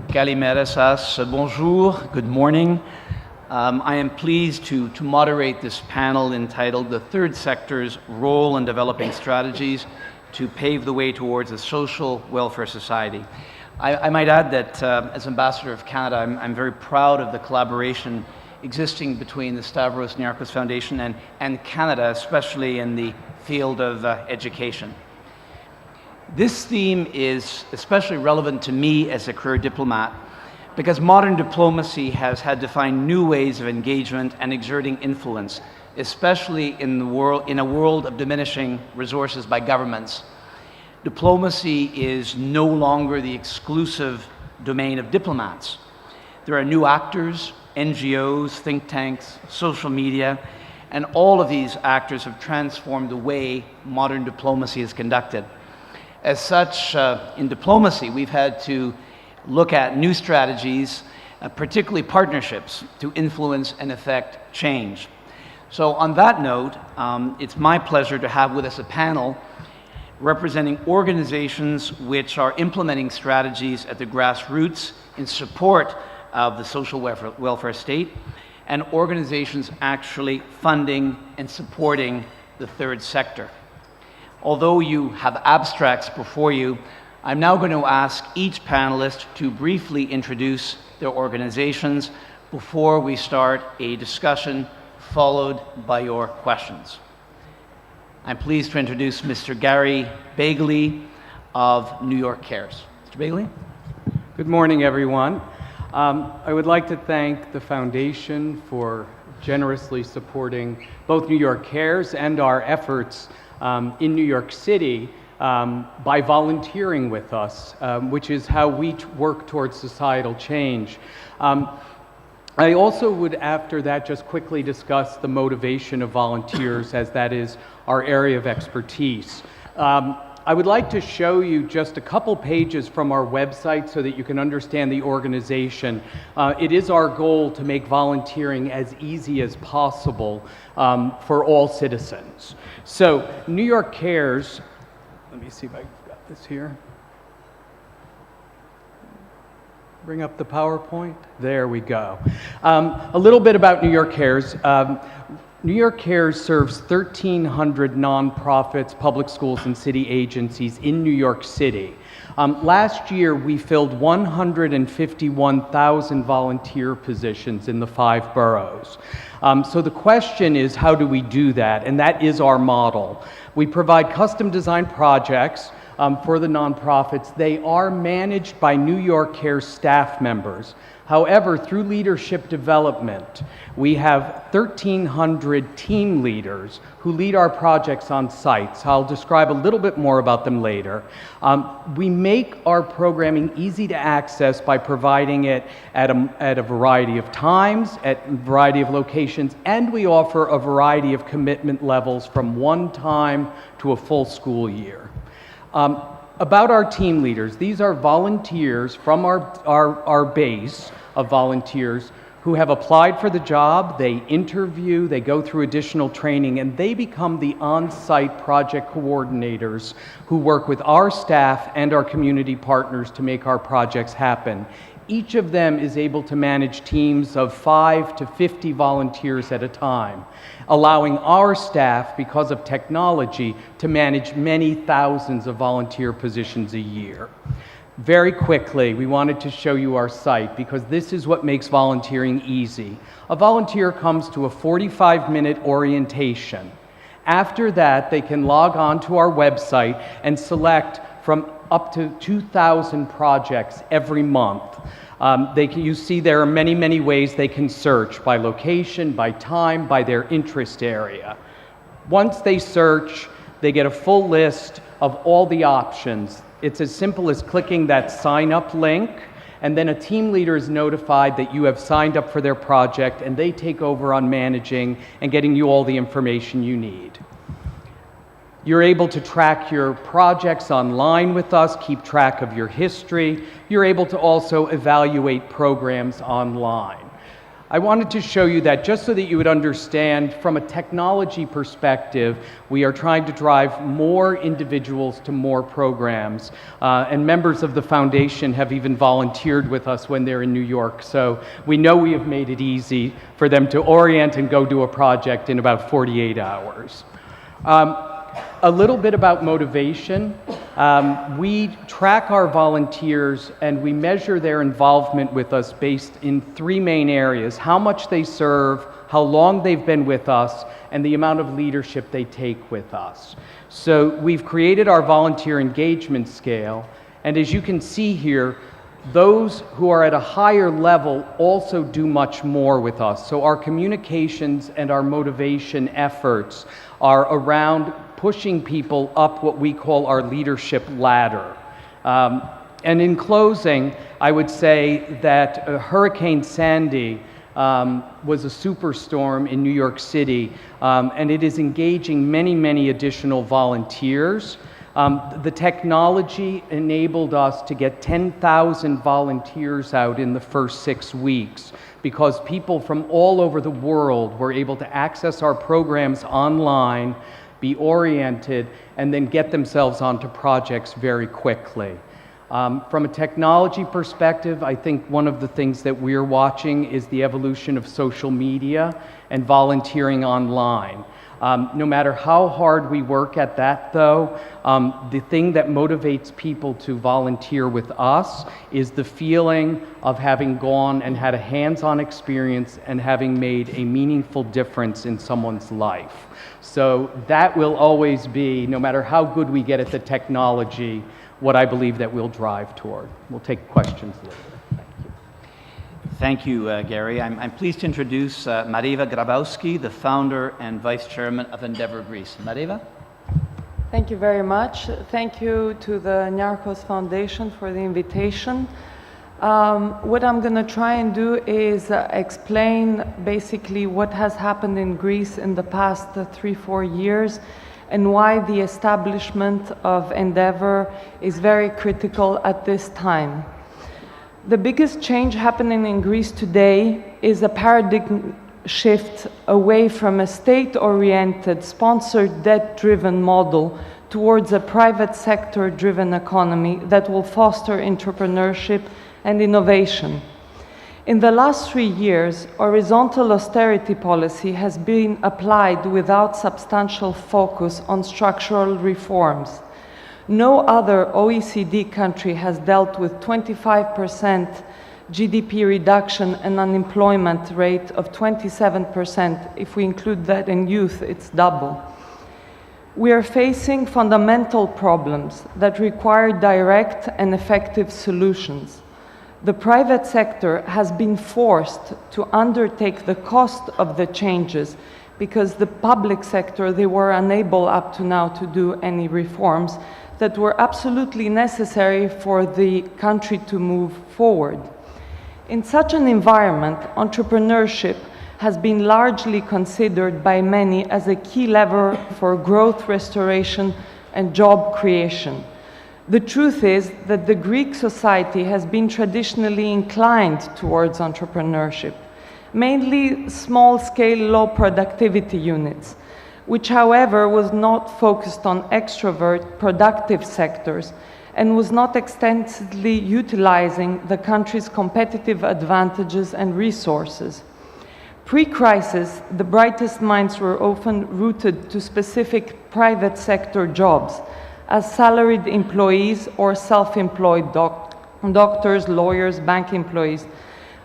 Kalimera sas, bonjour, good morning. I am pleased to moderate this panel entitled The Third Sector's Role in Developing Strategies to Pave the Way Towards a Social Welfare Society. I might add that as Ambassador of Canada, I'm very proud of the collaboration existing between the Stavros Niarchos Foundation and Canada, especially in the field of education. This theme is especially relevant to me as a career diplomat because modern diplomacy has had to find new ways of engagement and exerting influence, especially in a world of diminishing resources by governments. Diplomacy is no longer the exclusive domain of diplomats. There are new actors, NGOs, think tanks, social media, and all of these actors have transformed the way modern diplomacy is conducted. As such, in diplomacy, we've had to look at new strategies, particularly partnerships, to influence and affect change. So on that note, it's my pleasure to have with us a panel representing organizations which are implementing strategies at the grassroots in support of the social welfare state, and organizations actually funding and supporting the third sector. Although you have abstracts before you, I'm now going to ask each panelist to briefly introduce their organizations before we start a discussion followed by your questions. I'm pleased to introduce Mr. Gary Bagley of New York Cares. Mr. Bagley? Good morning, everyone. I would like to thank the Foundation for generously supporting both New York Cares and our efforts in New York City by volunteering with us, which is how we work towards societal change. I also would, after that, just quickly discuss the motivation of volunteers, as that is our area of expertise. I would like to show you just a couple pages from our website so that you can understand the organization. It is our goal to make volunteering as easy as possible for all citizens. So, New York Cares, let me see if I've got this here. Bring up the PowerPoint. There we go. A little bit about New York Cares. New York Cares serves 1,300 nonprofits, public schools, and city agencies in New York City. Last year, we filled 151,000 volunteer positions in the 5 boroughs. So the question is, how do we do that? And that is our model. We provide custom-designed projects for the nonprofits. They are managed by New York Cares staff members. However, through leadership development, we have 1,300 team leaders who lead our projects on site. So I'll describe a little bit more about them later. We make our programming easy to access by providing it at a variety of times, at a variety of locations, and we offer a variety of commitment levels from one time to a full school year. About our team leaders, these are volunteers from our base of volunteers who have applied for the job, they interview, they go through additional training, and they become the on-site project coordinators who work with our staff and our community partners to make our projects happen. Each of them is able to manage teams of 5 to 50 volunteers at a time, allowing our staff, because of technology, to manage many thousands of volunteer positions a year. Very quickly, we wanted to show you our site because this is what makes volunteering easy. A volunteer comes to a 45-minute orientation. After that, they can log on to our website and select from up to 2,000 projects every month. You see there are many, many ways they can search by location, by time, by their interest area. Once they search, they get a full list of all the options. It's as simple as clicking that sign up link, and then a team leader is notified that you have signed up for their project, and they take over on managing and getting you all the information you need. You're able to track your projects online with us, keep track of your history. You're able to also evaluate programs online. I wanted to show you that just so that you would understand from a technology perspective, we are trying to drive more individuals to more programs. And members of the foundation have even volunteered with us when they're in New York. So we know we have made it easy for them to orient and go do a project in about 48 hours. A little bit about motivation. We track our volunteers and we measure their involvement with us based in three main areas: how much they serve, how long they've been with us, and the amount of leadership they take with us. So we've created our volunteer engagement scale, and as you can see here, those who are at a higher level also do much more with us. So our communications and our motivation efforts are around pushing people up what we call our leadership ladder. And in closing, I would say that Hurricane Sandy was a superstorm in New York City, and it is engaging many, many additional volunteers. The technology enabled us to get 10,000 volunteers out in the first 6 weeks because people from all over the world were able to access our programs online, be oriented, and then get themselves onto projects very quickly. From a technology perspective, I think one of the things that we're watching is the evolution of social media and volunteering online. No matter how hard we work at that, though, the thing that motivates people to volunteer with us is the feeling of having gone and had a hands-on experience and having made a meaningful difference in someone's life. So that will always be, no matter how good we get at the technology, what I believe that we'll drive toward. We'll take questions later. Thank you, Gary. I'm pleased to introduce Mareva Grabowski, the founder and vice chairman of Endeavor Greece. Mareva? Thank you very much. Thank you to the Niarchos Foundation for the invitation. What I'm going to try and do is explain basically what has happened in Greece in the past 3-4 years and why the establishment of Endeavor is very critical at this time. The biggest change happening in Greece today is a paradigm shift away from a state-oriented, sponsored, debt-driven model towards a private sector-driven economy that will foster entrepreneurship and innovation. In the last 3 years, horizontal austerity policy has been applied without substantial focus on structural reforms. No other OECD country has dealt with 25% GDP reduction and unemployment rate of 27%. If we include that in youth, it's double. We are facing fundamental problems that require direct and effective solutions. The private sector has been forced to undertake the cost of the changes because the public sector, they were unable up to now to do any reforms that were absolutely necessary for the country to move forward. In such an environment, entrepreneurship has been largely considered by many as a key lever for growth, restoration, and job creation. The truth is that the Greek society has been traditionally inclined towards entrepreneurship, mainly small-scale, low-productivity units, which, however, was not focused on extrovert, productive sectors and was not extensively utilizing the country's competitive advantages and resources. Pre-crisis, the brightest minds were often rooted to specific private sector jobs as salaried employees or self-employed doctors, lawyers, bank employees.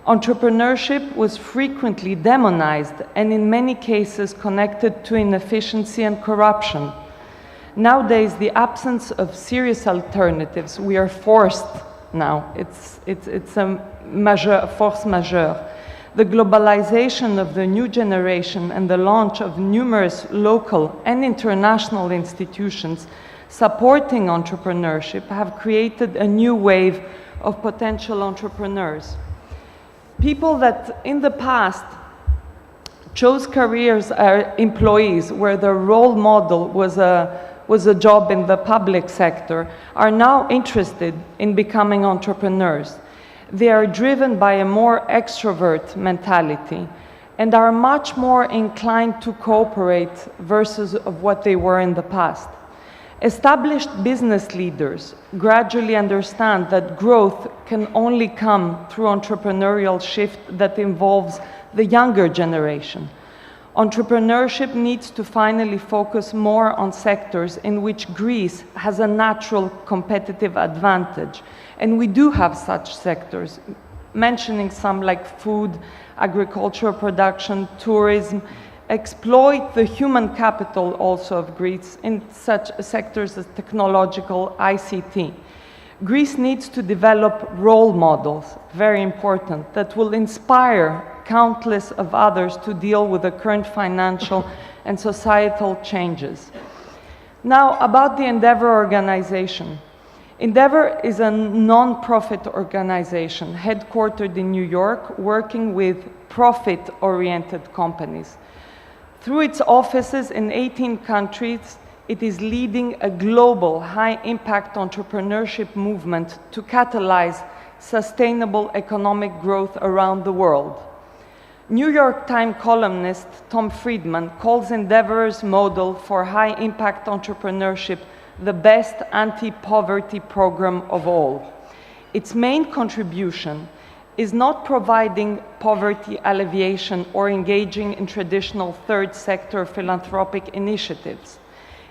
Entrepreneurship was frequently demonized and in many cases connected to inefficiency and corruption. Nowadays, the absence of serious alternatives, we are forced now, it's a force majeure. The globalization of the new generation and the launch of numerous local and international institutions supporting entrepreneurship have created a new wave of potential entrepreneurs. People that in the past chose careers as employees where their role model was a job in the public sector are now interested in becoming entrepreneurs. They are driven by a more extrovert mentality and are much more inclined to cooperate versus of what they were in the past. Established business leaders gradually understand that growth can only come through entrepreneurial shift that involves the younger generation. Entrepreneurship needs to finally focus more on sectors in which Greece has a natural competitive advantage. And we do have such sectors, mentioning some like food, agricultural production, tourism, exploit the human capital also of Greece in such sectors as technological, ICT. Greece needs to develop role models, very important, that will inspire countless of others to deal with the current financial and societal changes. Now, about the Endeavor organization. Endeavor is a non-profit organization headquartered in New York, working with profit-oriented companies. Through its offices in 18 countries, it is leading a global high-impact entrepreneurship movement to catalyze sustainable economic growth around the world. New York Times columnist Tom Friedman calls Endeavor's model for high-impact entrepreneurship the best anti-poverty program of all. Its main contribution is not providing poverty alleviation or engaging in traditional third sector philanthropic initiatives.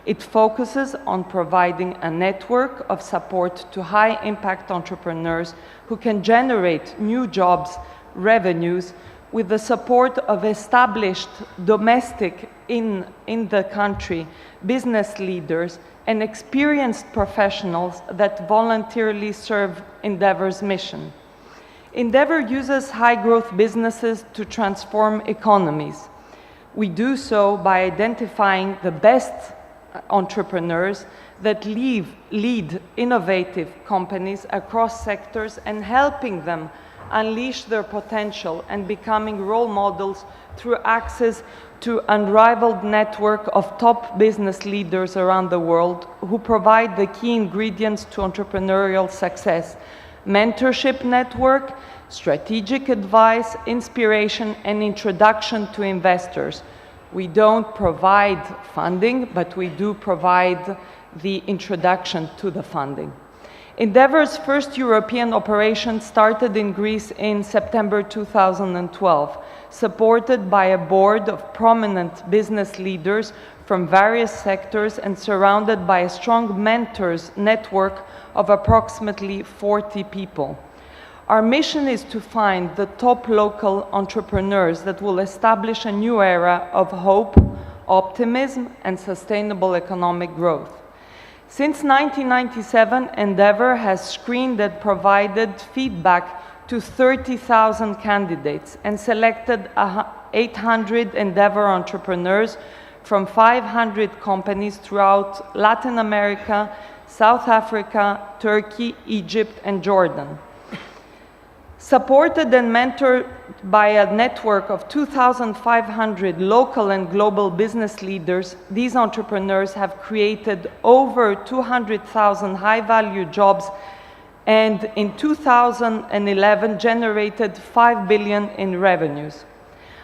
It focuses on providing a network of support to high-impact entrepreneurs who can generate new jobs, revenues, with the support of established domestic in the country business leaders and experienced professionals that voluntarily serve Endeavor's mission. Endeavor uses high-growth businesses to transform economies. We do so by identifying the best entrepreneurs that lead innovative companies across sectors and helping them unleash their potential and becoming role models through access to unrivaled network of top business leaders around the world who provide the key ingredients to entrepreneurial success: mentorship network, strategic advice, inspiration, and introduction to investors. We don't provide funding, but we do provide the introduction to the funding. Endeavor's first European operation started in Greece in September 2012, supported by a board of prominent business leaders from various sectors and surrounded by a strong mentors network of approximately 40 people. Our mission is to find the top local entrepreneurs that will establish a new era of hope, optimism, and sustainable economic growth. Since 1997, Endeavor has screened and provided feedback to 30,000 candidates and selected 800 Endeavor entrepreneurs from 500 companies throughout Latin America, South Africa, Turkey, Egypt, and Jordan. Supported and mentored by a network of 2,500 local and global business leaders, these entrepreneurs have created over 200,000 high-value jobs and in 2011 generated 5 billion in revenues.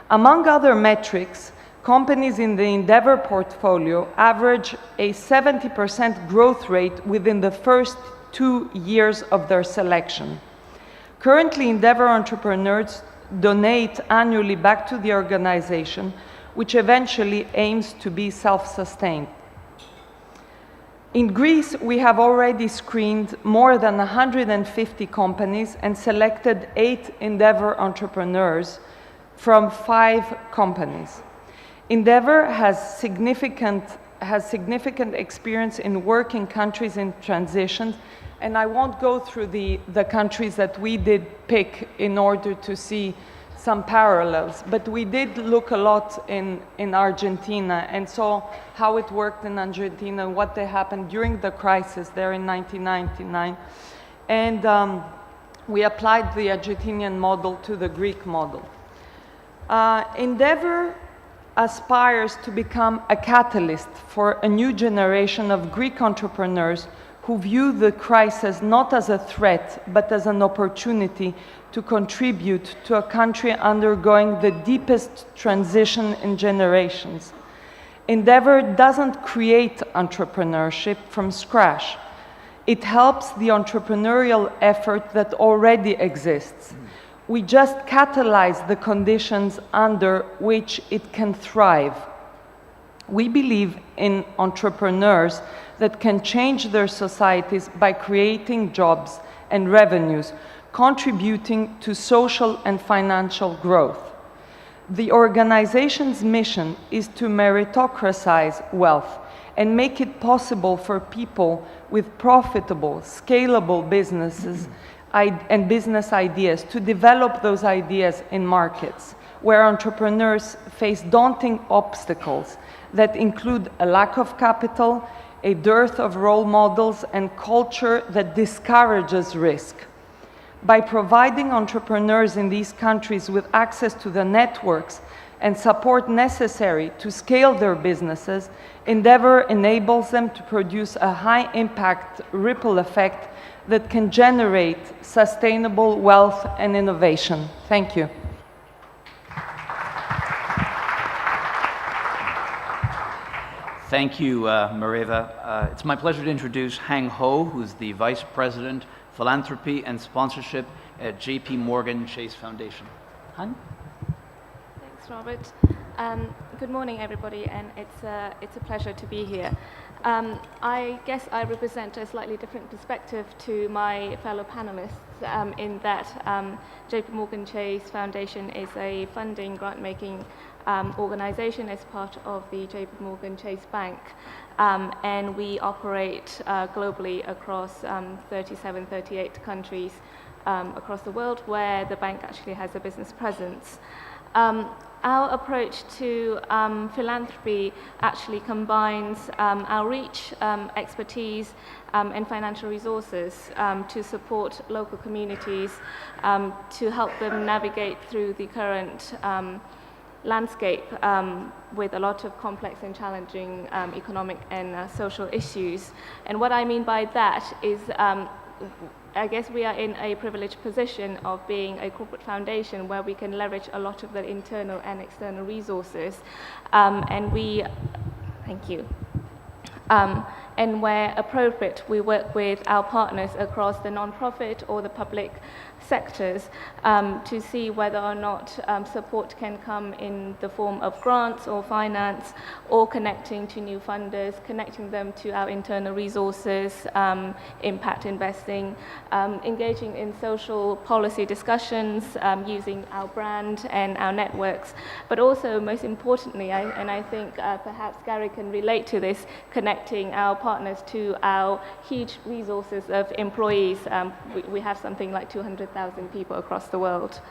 Among other metrics, companies in the Endeavor portfolio average a 70% growth rate within the first 2 years of their selection. Currently, Endeavor entrepreneurs donate annually back to the organization, which eventually aims to be self-sustained. In Greece, we have already screened more than 150 companies and selected 8 Endeavor entrepreneurs from 5 companies. Endeavor has significant experience in working countries in transition, and I won't go through the countries that we did pick in order to see some parallels, but we did look a lot in Argentina and saw how it worked in Argentina and what happened during the crisis there in 1999. And we applied the Argentinian model to the Greek model. Endeavor aspires to become a catalyst for a new generation of Greek entrepreneurs who view the crisis not as a threat, but as an opportunity to contribute to a country undergoing the deepest transition in generations. Endeavor doesn't create entrepreneurship from scratch. It helps the entrepreneurial effort that already exists. We just catalyze the conditions under which it can thrive. We believe in entrepreneurs that can change their societies by creating jobs and revenues, contributing to social and financial growth. The organization's mission is to meritocratize wealth and make it possible for people with profitable, scalable businesses and business ideas to develop those ideas in markets where entrepreneurs face daunting obstacles that include a lack of capital, a dearth of role models, and culture that discourages risk. By providing entrepreneurs in these countries with access to the networks and support necessary to scale their businesses, Endeavor enables them to produce a high-impact ripple effect that can generate sustainable wealth and innovation. Thank you. Thank you, Mareva. It's my pleasure to introduce Hang Ho, who's the Vice President, Philanthropy and Sponsorship at JPMorgan Chase Foundation. Hang? Thanks, Robert. Good morning, everybody, and it's a pleasure to be here. I guess I represent a slightly different perspective to my fellow panelists in that JPMorgan Chase Foundation is a funding, grant-making organization as part of the JPMorgan Chase Bank. And we operate globally across 37, 38 countries across the world where the bank actually has a business presence. Our approach to philanthropy actually combines our reach, expertise, and financial resources to support local communities, to help them navigate through the current landscape with a lot of complex and challenging economic and social issues. And what I mean by that is I guess we are in a privileged position of being a corporate foundation where we can leverage a lot of the internal and external resources, and we, thank you, and where appropriate, we work with our partners across the non-profit or the public sectors to see whether or not support can come in the form of grants or finance, or connecting to new funders, connecting them to our internal resources, impact investing, engaging in social policy discussions, using our brand and our networks, but also, most importantly, and I think perhaps Gary can relate to this, connecting our partners to our huge resources of employees. We have something like 200,000 people across the world.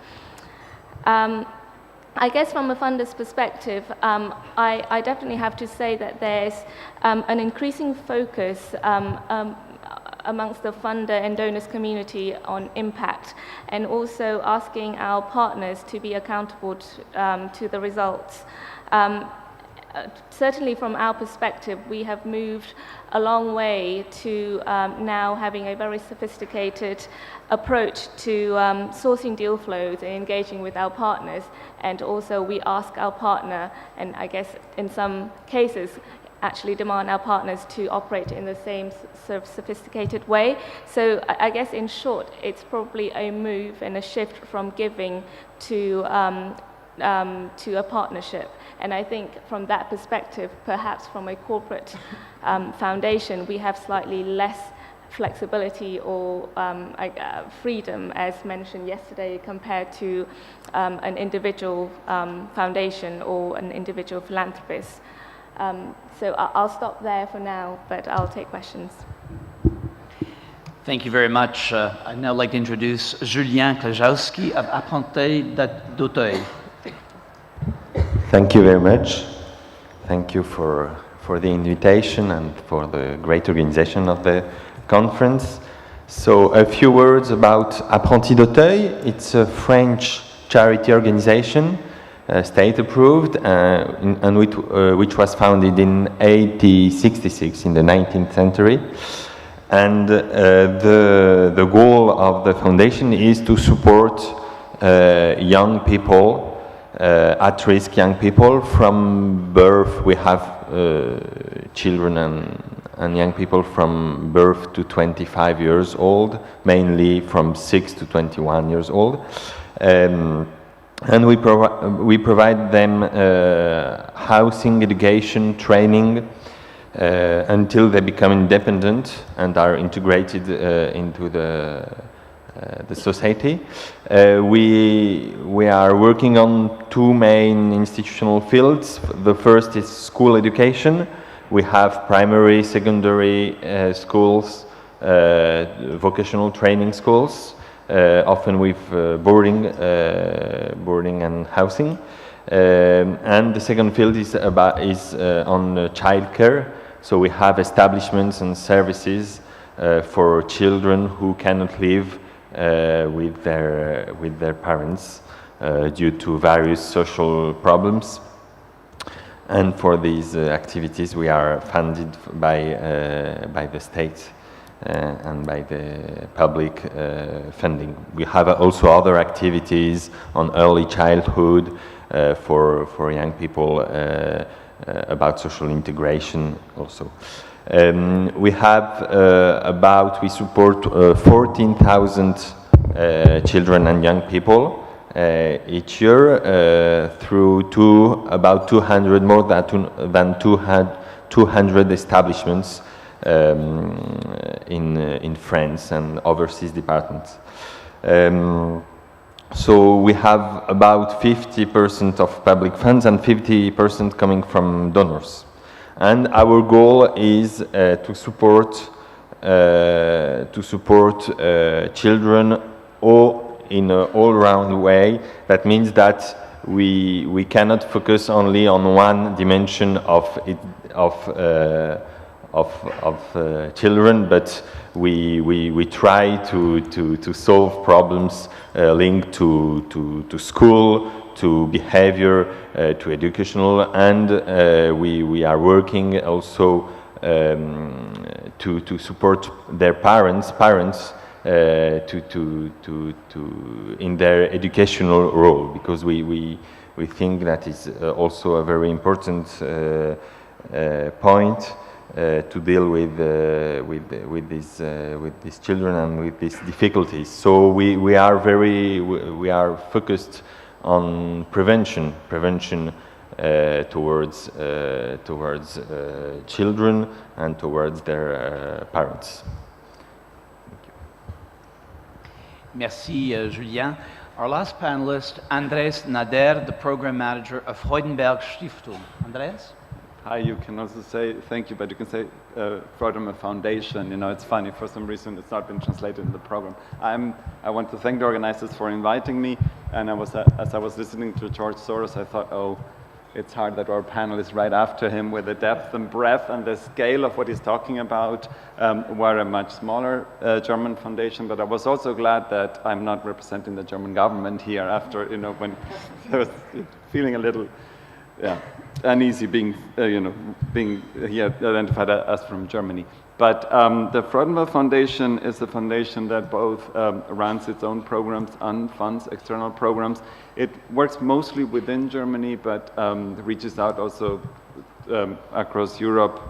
I guess from a funder's perspective, I definitely have to say that there's an increasing focus amongst the funder and donors community on impact, and also asking our partners to be accountable to the results. Certainly from our perspective, we have moved a long way to now having a very sophisticated approach to sourcing deal flows and engaging with our partners. And also we ask our partner, and I guess in some cases actually demand our partners to operate in the same sort of sophisticated way. So I guess in short, it's probably a move and a shift from giving to a partnership. And I think from that perspective, perhaps from a corporate foundation, we have slightly less flexibility or freedom, as mentioned yesterday, compared to an individual foundation or an individual philanthropist. So I'll stop there for now, but I'll take questions. Thank you very much. I'd now like to introduce Julien Kleszczowski of Apprentis d'Auteuil. Thank you very much. Thank you for the invitation and for the great organization of the conference. So a few words about Apprentis d'Auteuil. It's a French charity organization, state approved, and which was founded in 1866, in the 19th century. And the goal of the foundation is to support young people, at-risk young people from birth. We have children and young people from birth to 25 years old, mainly from 6 to 21 years old. And we provide them housing, education, training, until they become independent and are integrated into the society. We are working on two main institutional fields. The first is school education. We have primary, secondary schools, vocational training schools, often with boarding and housing. And the second field is on childcare. So we have establishments and services for children who cannot live with their parents due to various social problems. And for these activities, we are funded by the state and by the public funding. We have also other activities on early childhood for young people about social integration also. We have we support 14,000 children and young people each year through about 200, more than 200 establishments in France and overseas departments. So we have about 50% of public funds and 50% coming from donors. And our goal is to support children in an all-round way. That means that we cannot focus only on one dimension of children, but we try to solve problems linked to school, to behavior, to educational, and we are working also to support their parents in their educational role, because we think that is also a very important point to deal with these children and with these difficulties. So we are focused on prevention towards children and towards their parents. Merci, Julien. Our last panelist, Andrés Nader, the program manager of Freudenberg Stiftung. Andrés? Hi, you can also say thank you, but you can say Freudenberg Foundation. You know, it's funny, for some reason it's not been translated in the program. I want to thank the organizers for inviting me, and as I was listening to George Soros, I thought, oh, it's hard that our panel is right after him with the depth and breadth and the scale of what he's talking about. We're a much smaller German foundation, but I was also glad that I'm not representing the German government here after, you know, when I was feeling a little, uneasy being here identified as from Germany. But the Freudenberg Foundation is a foundation that both runs its own programs and funds external programs. It works mostly within Germany, but reaches out also across Europe.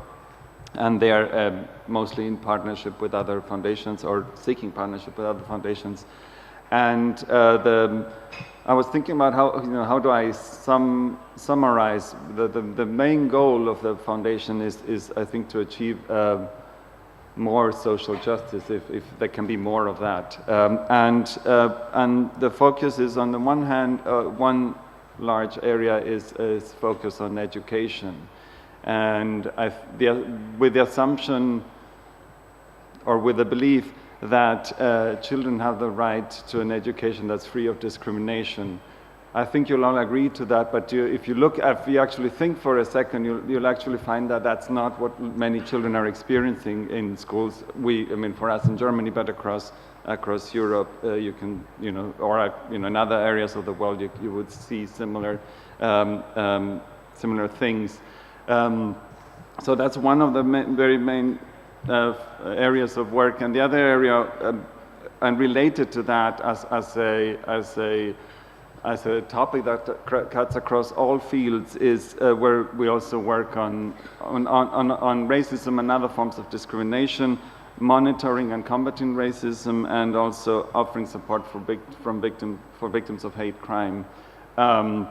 And they are mostly in partnership with other foundations or seeking partnership with other foundations. And I was thinking about how do I summarize the main goal of the foundation is I think to achieve more social justice, if there can be more of that. And the focus is, on the one hand, one large area is focus on education. And with the assumption, or with the belief, that children have the right to an education that's free of discrimination. I think you'll all agree to that, but if you actually think for a second, you'll actually find that that's not what many children are experiencing in schools. For us in Germany, but across Europe, you can, or in other areas of the world, you would see similar things. So that's one of the very main areas of work. And the other area, and related to that as a topic that cuts across all fields, is where we also work on racism and other forms of discrimination, monitoring and combating racism, and also offering support for victims of hate crime. And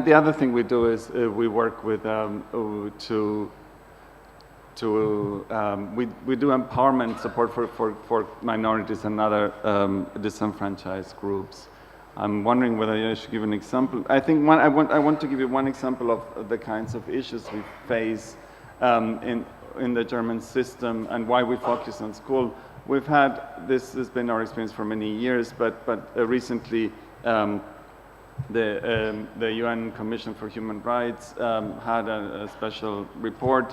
the other thing we do is we work with we do empowerment support for minorities and other disenfranchised groups. I'm wondering whether I should give an example. I think I want to give you one example of the kinds of issues we face in the German system and why we focus on school. We've had, this has been our experience for many years, but recently the UN Commission for Human Rights had a special report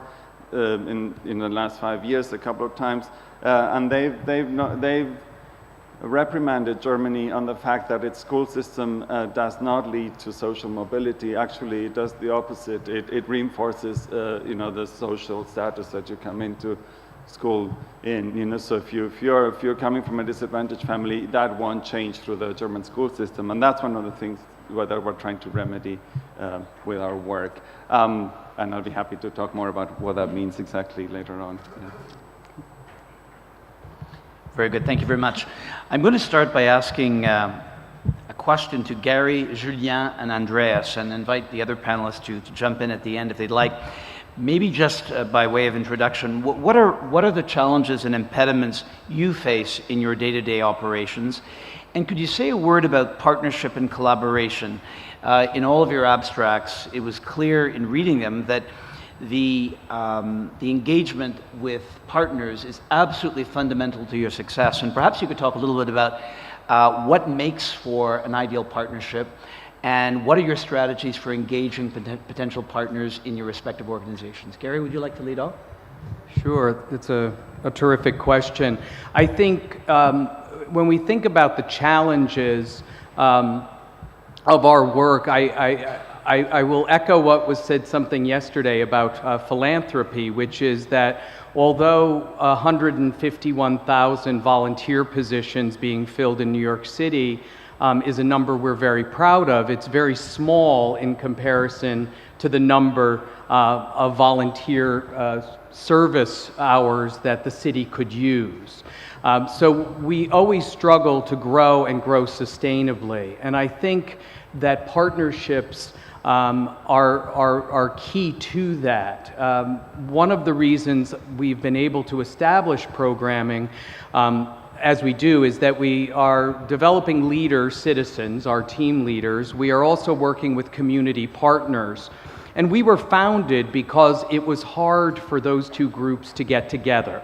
in the last 5 years a couple of times, and they've reprimanded Germany on the fact that its school system does not lead to social mobility. Actually, it does the opposite. It reinforces, the social status that you come into school in. So if you're coming from a disadvantaged family, that won't change through the German school system, and that's one of the things that we're trying to remedy with our work. And I'll be happy to talk more about what that means exactly later on. Yeah. Very good, thank you very much. I'm going to start by asking a question to Gary, Julien, and Andrés, and invite the other panelists to jump in at the end if they'd like. Maybe just by way of introduction, what are the challenges and impediments you face in your day-to-day operations? And could you say a word about partnership and collaboration? In all of your abstracts, it was clear in reading them that the engagement with partners is absolutely fundamental to your success. And perhaps you could talk a little bit about what makes for an ideal partnership, and what are your strategies for engaging potential partners in your respective organizations? Gary, would you like to lead off? Sure, it's a terrific question. I think when we think about the challenges of our work, I will echo what was said something yesterday about philanthropy, which is that although 151,000 volunteer positions being filled in New York City is a number we're very proud of, it's very small in comparison to the number of volunteer service hours that the city could use. So we always struggle to grow and grow sustainably. And I think that partnerships are key to that. One of the reasons we've been able to establish programming as we do is that we are developing leaders, citizens, our team leaders. We are also working with community partners. And we were founded because it was hard for those two groups to get together.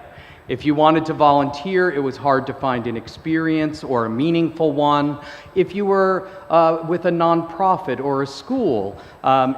If you wanted to volunteer, it was hard to find an experience or a meaningful one. If you were with a nonprofit or a school,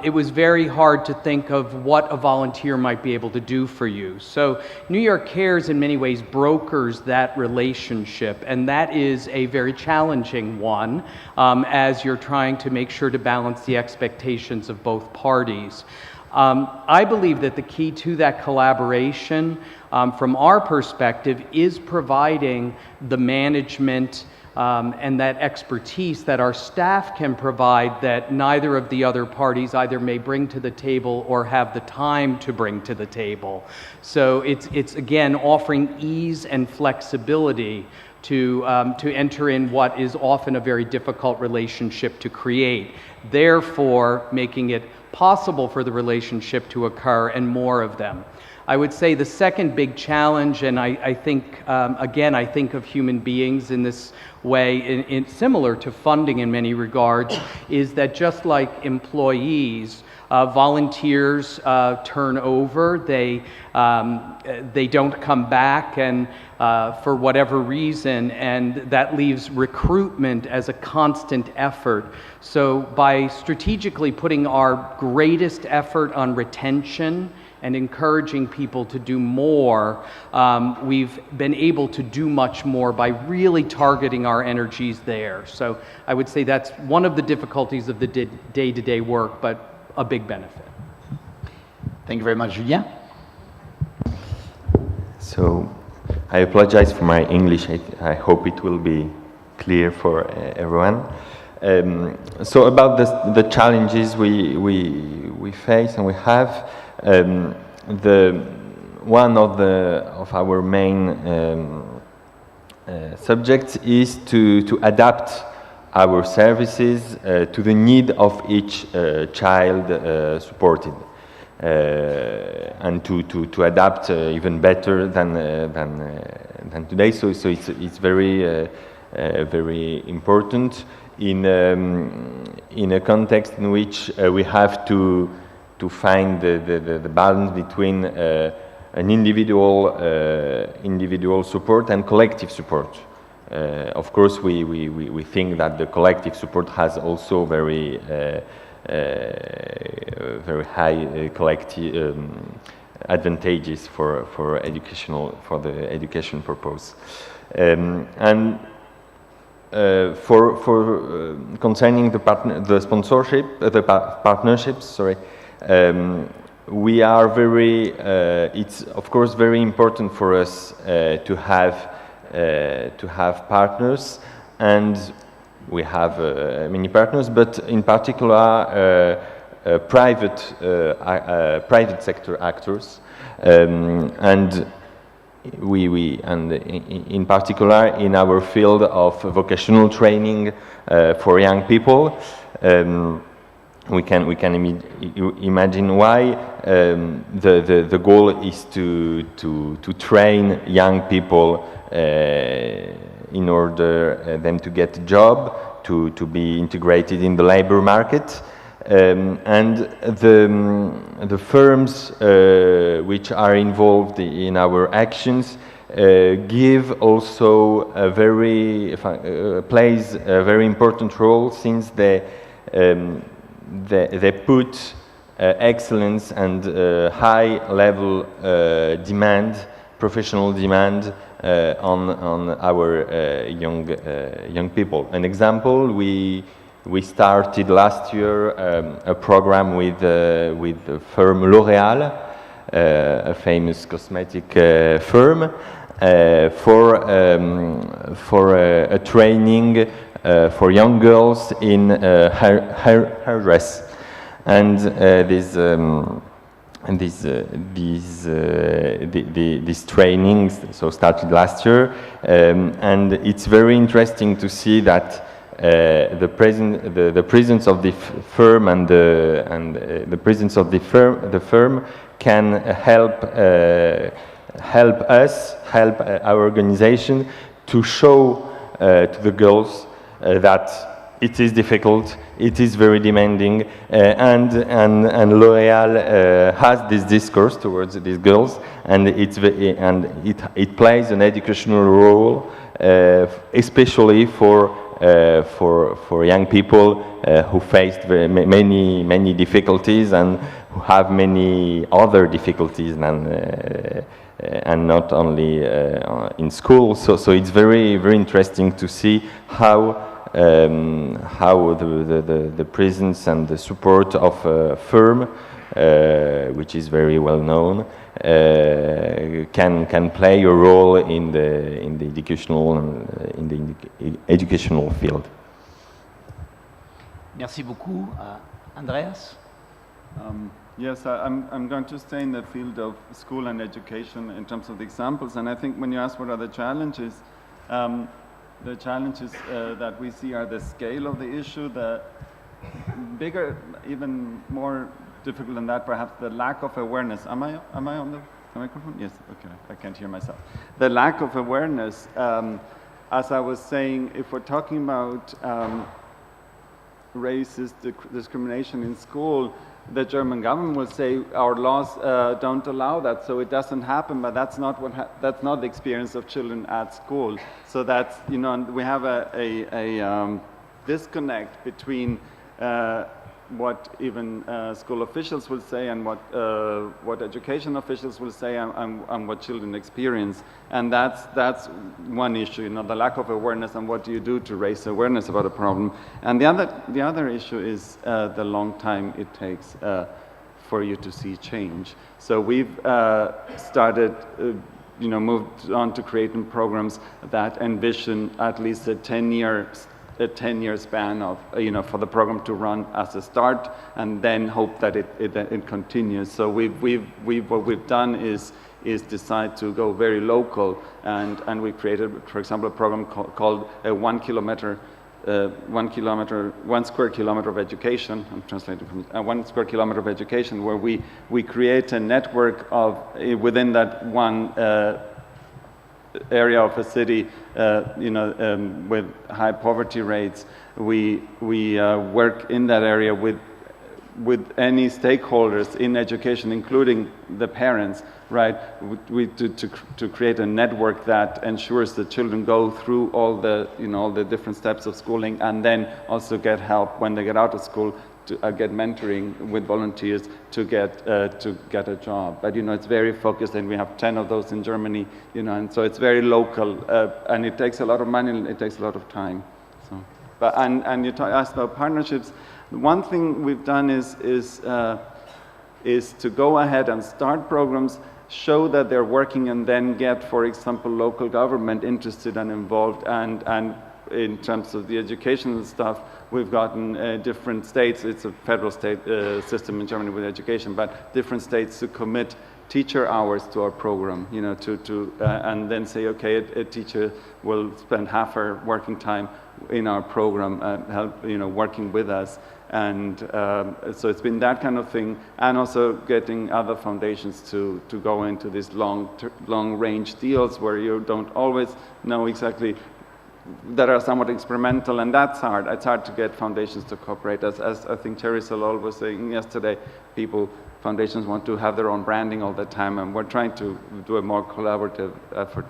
it was very hard to think of what a volunteer might be able to do for you. So New York Cares in many ways brokers that relationship, and that is a very challenging one as you're trying to make sure to balance the expectations of both parties. I believe that the key to that collaboration from our perspective is providing the management and that expertise that our staff can provide that neither of the other parties either may bring to the table or have the time to bring to the table. So it's again offering ease and flexibility to enter in what is often a very difficult relationship to create, therefore making it possible for the relationship to occur and more of them. I would say the second big challenge, and I think, again, I think of human beings in this way, similar to funding in many regards, is that just like employees, volunteers turn over, they don't come back, and for whatever reason, and that leaves recruitment as a constant effort. So by strategically putting our greatest effort on retention and encouraging people to do more, we've been able to do much more by really targeting our energies there. So I would say that's one of the difficulties of the day-to-day work, but a big benefit. Thank you very much, Julien. So I apologize for my English. I hope it will be clear for everyone. So about the challenges we face and we have, one of our main subjects is to adapt our services to the need of each child supported, and to adapt even better than today. So it's very very important in a context in which we have to find the balance between an individual support and collective support. Of course, we think that the collective support has also very high collective advantages for the education purpose. And concerning the partnerships, sorry. We are it's of course very important for us to have partners, and we have many partners, but in particular private sector actors, and in particular in our field of vocational training for young people. We can imagine why the goal is to train young people in order them to get a job, to be integrated in the labor market, and the firms which are involved in our actions give also plays a very important role, since they put excellence and high level professional demand on our young people. An example, we started last year a program with the firm L'Oréal, a famous cosmetic firm, for a training for young girls in hairdress, and these trainings started last year, and it's very interesting to see that the presence of the firm and the presence of the firm can help our organization to show to the girls that it is difficult, it is very demanding, and L'Oréal has this discourse towards these girls, and it plays an educational role, especially for young people who faced many difficulties and who have many other difficulties and not only in school. So it's very interesting to see how the presence and the support of a firm, which is very well known, can play a role in the educational field. Merci beaucoup, Andrés. Yes, I'm going to stay in the field of school and education in terms of the examples, and I think when you ask what are the challenges that we see are the scale of the issue, the bigger, even more difficult than that, perhaps the lack of awareness. Am I on the microphone? Yes, okay, I can't hear myself. The lack of awareness, as I was saying, if we're talking about racist discrimination in school, the German government will say our laws don't allow that, so it doesn't happen. But that's not that's not the experience of children at school. So that's, you know, we have a disconnect between what even school officials will say and what education officials will say and what children experience. And that's one issue, you know, the lack of awareness and what do you do to raise awareness about a problem. And the other issue is the long time it takes for you to see change. So we've started moved on to creating programs that envision at least a 10-year span of, for the program to run as a start, and then hope that it continues. So what we've done is decide to go very local, and we created, for example, a program called 1 square kilometer of education. I'm translating from 1 square kilometer of education, where we create a network of within that one area of a city, with high poverty rates. We work in that area with any stakeholders in education, including the parents, right? To create a network that ensures that children go through all the different steps of schooling, and then also get help when they get out of school, to get mentoring with volunteers to get a job. But it's very focused, and we have 10 of those in Germany, and so it's very local, and it takes a lot of money and it takes a lot of time. So, but and you asked about partnerships. One thing we've done is to go ahead and start programs, show that they're working, and then get, for example, local government interested and involved. And in terms of the educational stuff, we've gotten different states. It's a federal state system in Germany with education, but different states to commit teacher hours to our program, and then say, okay, a teacher will spend half her working time in our program, working with us. And so it's been that kind of thing, and also getting other foundations to go into these long-range deals where you don't always know exactly, that are somewhat experimental, and that's hard. It's hard to get foundations to cooperate. As I think Terry Salol was saying yesterday, foundations want to have their own branding all the time, and we're trying to do a more collaborative effort.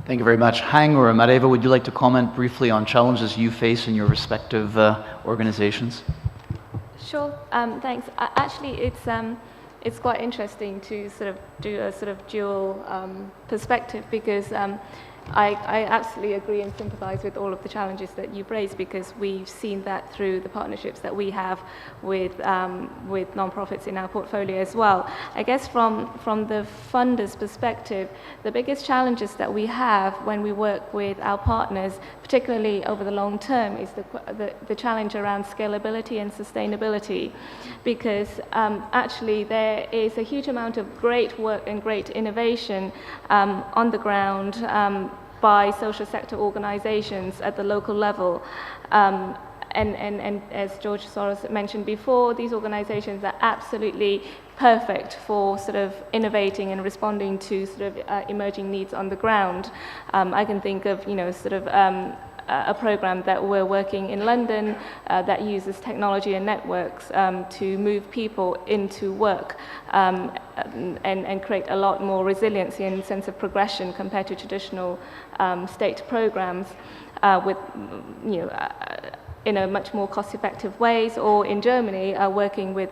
Thank you very much. Hang or Mareva, would you like to comment briefly on challenges you face in your respective organizations? Sure. Thanks. Actually, it's quite interesting to sort of do a sort of dual perspective, because I absolutely agree and sympathize with all of the challenges that you've raised, because we've seen that through the partnerships that we have with nonprofits in our portfolio as well. I guess from the funder's perspective, the biggest challenges that we have when we work with our partners, particularly over the long term, is the challenge around scalability and sustainability, because actually there is a huge amount of great work and great innovation on the ground by social sector organizations at the local level. And as George Soros mentioned before, these organizations are absolutely perfect for sort of innovating and responding to sort of emerging needs on the ground. I can think of, a program that we're working in London that uses technology and networks to move people into work and create a lot more resiliency and sense of progression compared to traditional state programs with, in a much more cost-effective ways. Or in Germany, working with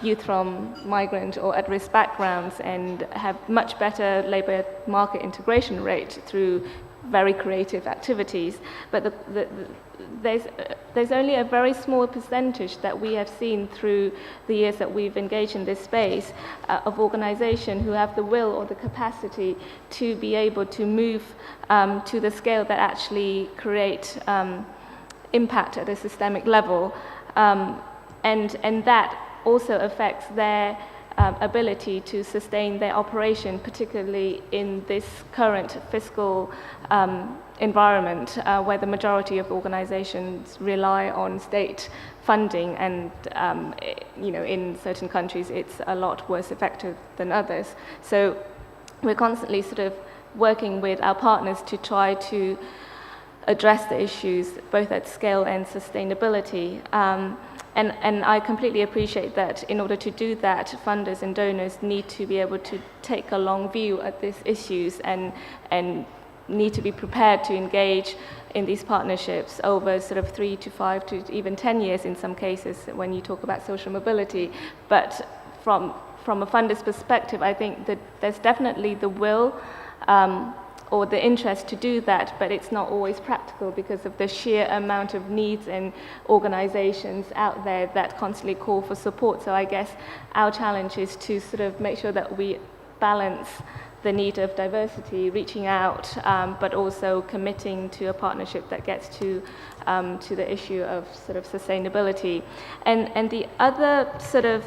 youth from migrant or at-risk backgrounds, and have much better labour market integration rate through very creative activities. But there's only a very small percentage that we have seen through the years that we've engaged in this space of organizations who have the will or the capacity to be able to move to the scale that actually create impact at a systemic level, and that also affects their ability to sustain their operation, particularly in this current fiscal environment where the majority of organizations rely on state funding, and in certain countries it's a lot worse effective than others. So we're constantly sort of working with our partners to try to address the issues both at scale and sustainability. And I completely appreciate that in order to do that, funders and donors need to be able to take a long view at these issues, and need to be prepared to engage in these partnerships over sort of 3 to 5 to even 10 years in some cases when you talk about social mobility. But from a funder's perspective, I think that there's definitely the will or the interest to do that, but it's not always practical because of the sheer amount of needs and organizations out there that constantly call for support. So I guess our challenge is to sort of make sure that we balance the need of diversity, reaching out, but also committing to a partnership that gets to the issue of sort of sustainability. And the other sort of,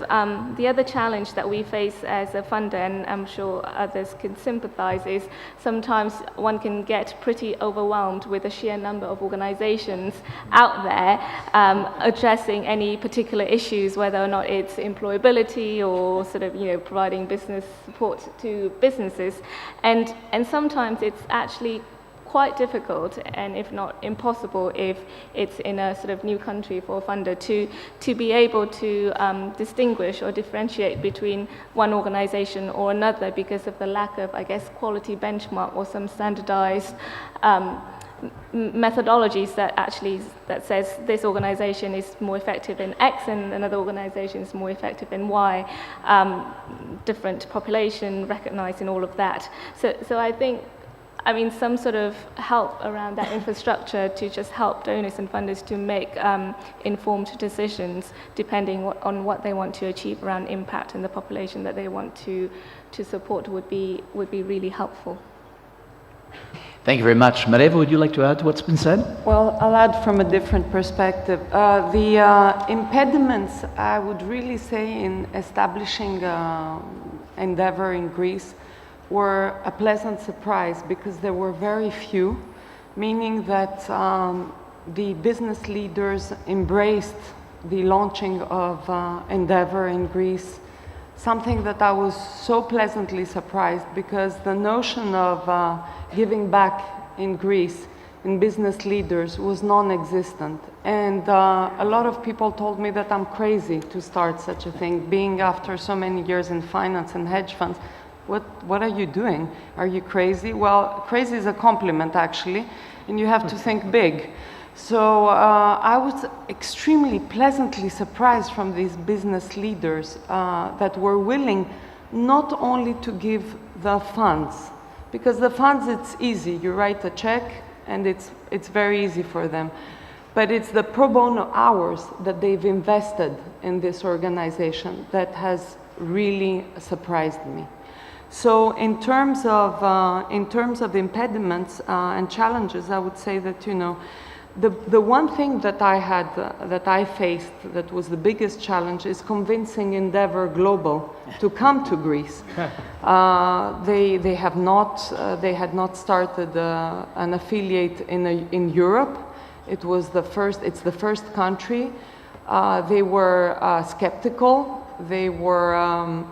the other challenge that we face as a funder, and I'm sure others can sympathize, is sometimes one can get pretty overwhelmed with the sheer number of organizations out there addressing any particular issues, whether or not it's employability or sort of, providing business support to businesses. And sometimes it's actually quite difficult, and if not impossible, if it's in a sort of new country for a funder to be able to distinguish or differentiate between one organization or another because of the lack of, I guess, quality benchmark or some standardized methodologies that says this organization is more effective in X and another organization is more effective in Y, different population recognized in all of that. So I think, some sort of help around that infrastructure to just help donors and funders to make informed decisions depending on what they want to achieve around impact in the population that they want to support would be really helpful. Thank you very much. Mareva, would you like to add to what's been said? Well, I'll add from a different perspective. The impediments, I would really say, in establishing Endeavor in Greece were a pleasant surprise because there were very few, meaning that the business leaders embraced the launching of Endeavor in Greece, something that I was so pleasantly surprised, because the notion of giving back in Greece in business leaders was non-existent. And a lot of people told me that I'm crazy to start such a thing, being after so many years in finance and hedge funds. What are you doing? Are you crazy? Well, crazy is a compliment, actually, and you have to think big. So I was extremely pleasantly surprised from these business leaders that were willing not only to give the funds, because the funds, it's easy. You write a check and it's very easy for them. But it's the pro bono hours that they've invested in this organization that has really surprised me. So in terms of impediments and challenges, I would say that, the one thing that I faced that was the biggest challenge is convincing Endeavor Global to come to Greece. They had not started an affiliate in Europe. It's the first country. They were skeptical. They were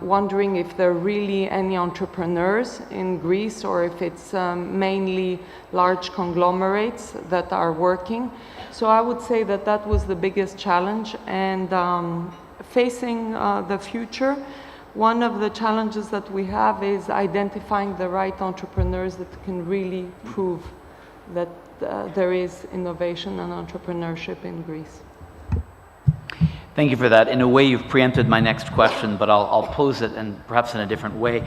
wondering if there are really any entrepreneurs in Greece or if it's mainly large conglomerates that are working. So I would say that was the biggest challenge. And facing the future, one of the challenges that we have is identifying the right entrepreneurs that can really prove that there is innovation and entrepreneurship in Greece. Thank you for that. In a way, you've preempted my next question, but I'll pose it and perhaps in a different way.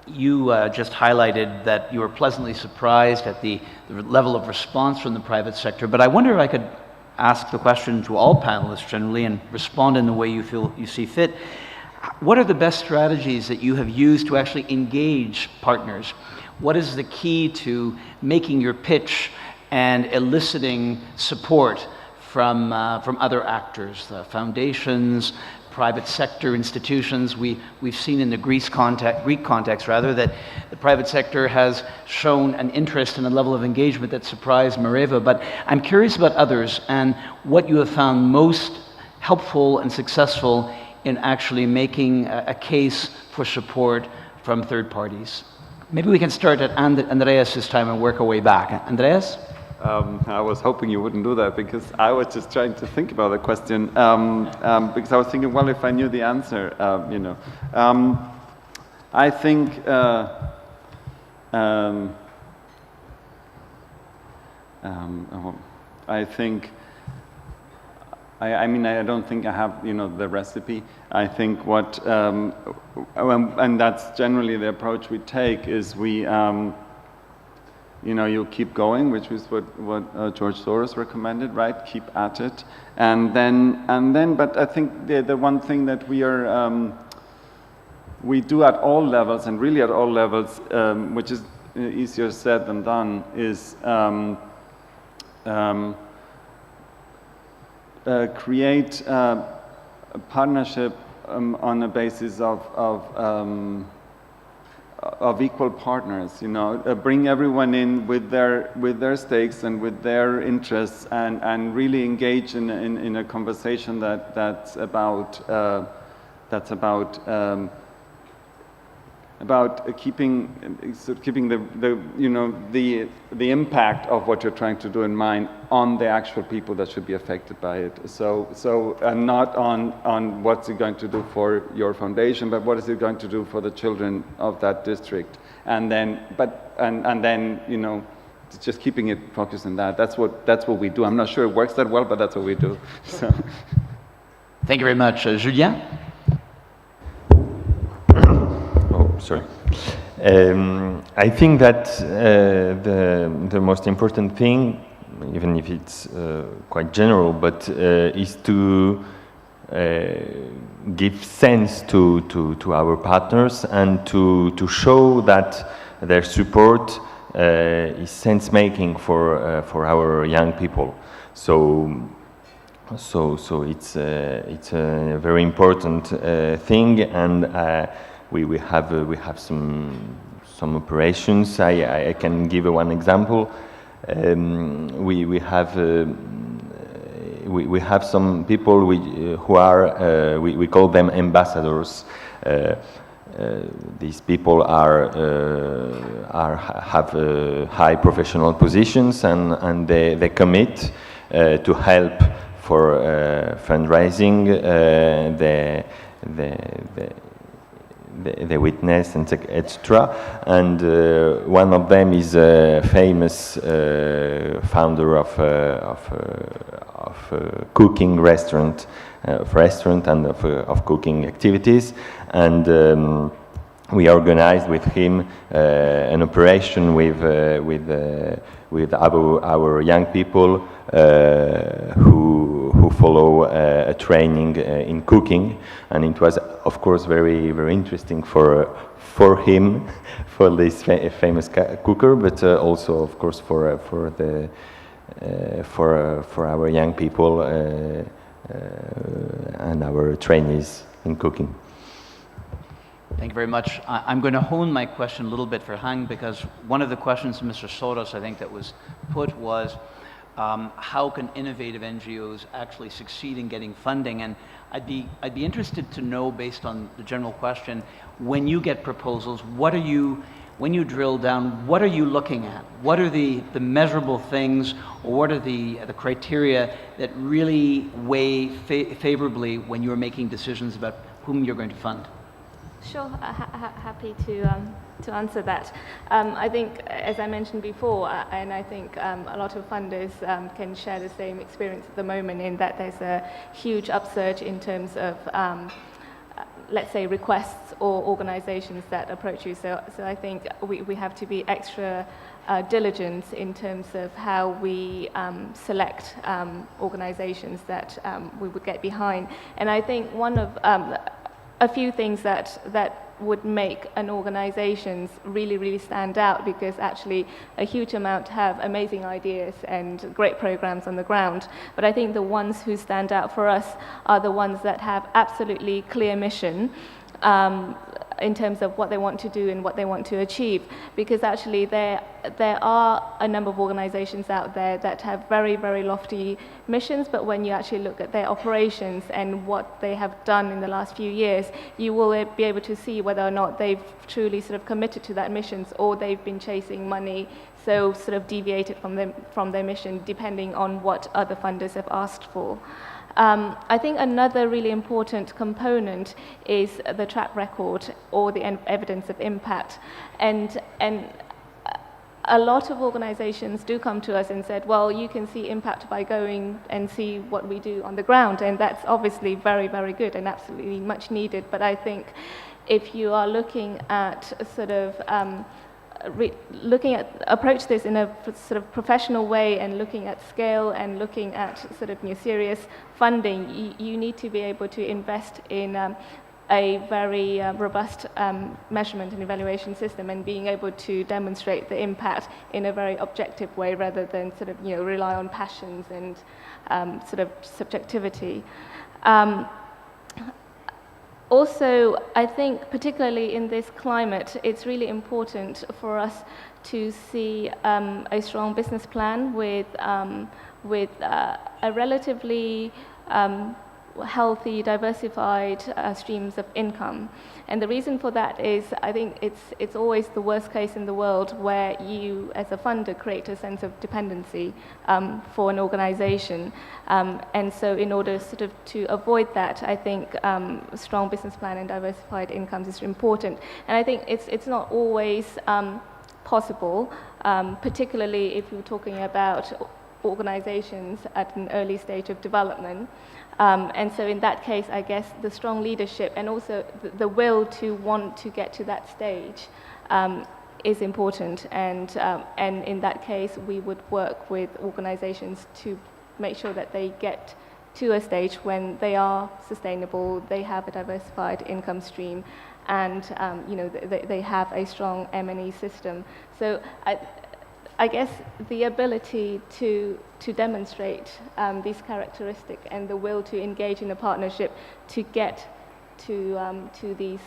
You just highlighted that you were pleasantly surprised at the level of response from the private sector, but I wonder if I could ask the question to all panelists generally and respond in the way you see fit. What are the best strategies that you have used to actually engage partners? What is the key to making your pitch and eliciting support from other actors, foundations, private sector institutions? We've seen in the Greek context that the private sector has shown an interest and a level of engagement that surprised Mareva. But I'm curious about others and what you have found most helpful and successful in actually making a case for support from third parties. Maybe we can start at Andrés this time and work our way back. Andrés? I was hoping you wouldn't do that because I was just trying to think about the question because I was thinking, well, if I knew the answer, I think I don't think I have, the recipe. I think what, and that's generally the approach we take, is we, you keep going, which is what George Soros recommended, right? Keep at it, and then. But I think the one thing that we are we do at all levels, and really at all levels, which is easier said than done, is create a partnership on a basis of equal partners, bring everyone in with their stakes and with their interests, and really engage in a conversation that's about keeping the impact of what you're trying to do in mind on the actual people that should be affected by it. So not on what's it going to do for your foundation, but what is it going to do for the children of that district, and then just keeping it focused on that. That's what we do. I'm not sure it works that well, but that's what we do. So. Thank you very much, Julien. Sorry. I think that the most important thing, even if it's quite general, but is to give sense to our partners, and to show that their support is sense-making for our young people. So it's a very important thing, and we have some operations. I can give one example. We have some people who are we call them ambassadors. These people have high professional positions, and they commit to help for fundraising, the witness, and etc. And one of them is a famous founder of cooking restaurant, and of cooking activities, and we organized with him an operation with our young people who follow a training in cooking, and it was of course very, very interesting for him, for this famous cooker, but also of course for our young people and our trainees in cooking. Thank you very much. I'm going to hone my question a little bit for Hang, because one of the questions to Mr. Stavros, I think, that was put was, how can innovative NGOs actually succeed in getting funding? And I'd be interested to know, based on the general question, when you get proposals, when you drill down, what are you looking at? What are the measurable things, or what are the criteria that really weigh favorably when you're making decisions about whom you're going to fund? Sure, happy to answer that. I think, as I mentioned before, and I think a lot of funders can share the same experience at the moment, in that there's a huge upsurge in terms of, let's say, requests or organizations that approach you. So I think we have to be extra diligent in terms of how we select organizations that we would get behind. And I think one of a few things that would make an organizations really, really stand out, because actually a huge amount have amazing ideas and great programs on the ground. But I think the ones who stand out for us are the ones that have absolutely clear mission in terms of what they want to do and what they want to achieve. Because actually there are a number of organizations out there that have very, very lofty missions, but when you actually look at their operations and what they have done in the last few years, you will be able to see whether or not they've truly sort of committed to that missions, or they've been chasing money, so sort of deviated from their mission, depending on what other funders have asked for. I think another really important component is the track record, or the evidence of impact. And a lot of organizations do come to us and said, well, you can see impact by going and see what we do on the ground. And that's obviously very, very good and absolutely much needed. But I think if you are looking at sort of approach this in a sort of professional way, and looking at scale, and looking at sort of serious funding, you need to be able to invest in a very robust measurement and evaluation system, and being able to demonstrate the impact in a very objective way rather than sort of rely on passions and sort of subjectivity. Also, I think particularly in this climate, it's really important for us to see a strong business plan with a relatively healthy, diversified streams of income. And the reason for that is, I think it's always the worst case in the world where you, as a funder, create a sense of dependency for an organization. And so in order sort of to avoid that, I think a strong business plan and diversified incomes is important. And I think it's not always possible, particularly if you're talking about organizations at an early stage of development. And so in that case, I guess the strong leadership and also the will to want to get to that stage is important. And in that case, we would work with organizations to make sure that they get to a stage when they are sustainable, they have a diversified income stream, and they have a strong M&E system. So I guess the ability to demonstrate these characteristics and the will to engage in a partnership to get to these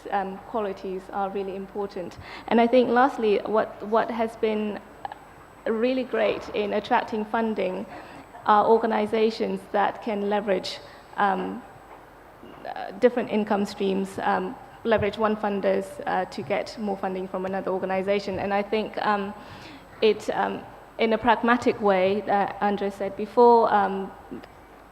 qualities are really important. And I think lastly, what has been really great in attracting funding are organizations that can leverage different income streams, leverage one funders to get more funding from another organization. And I think in a pragmatic way, Andrés said before,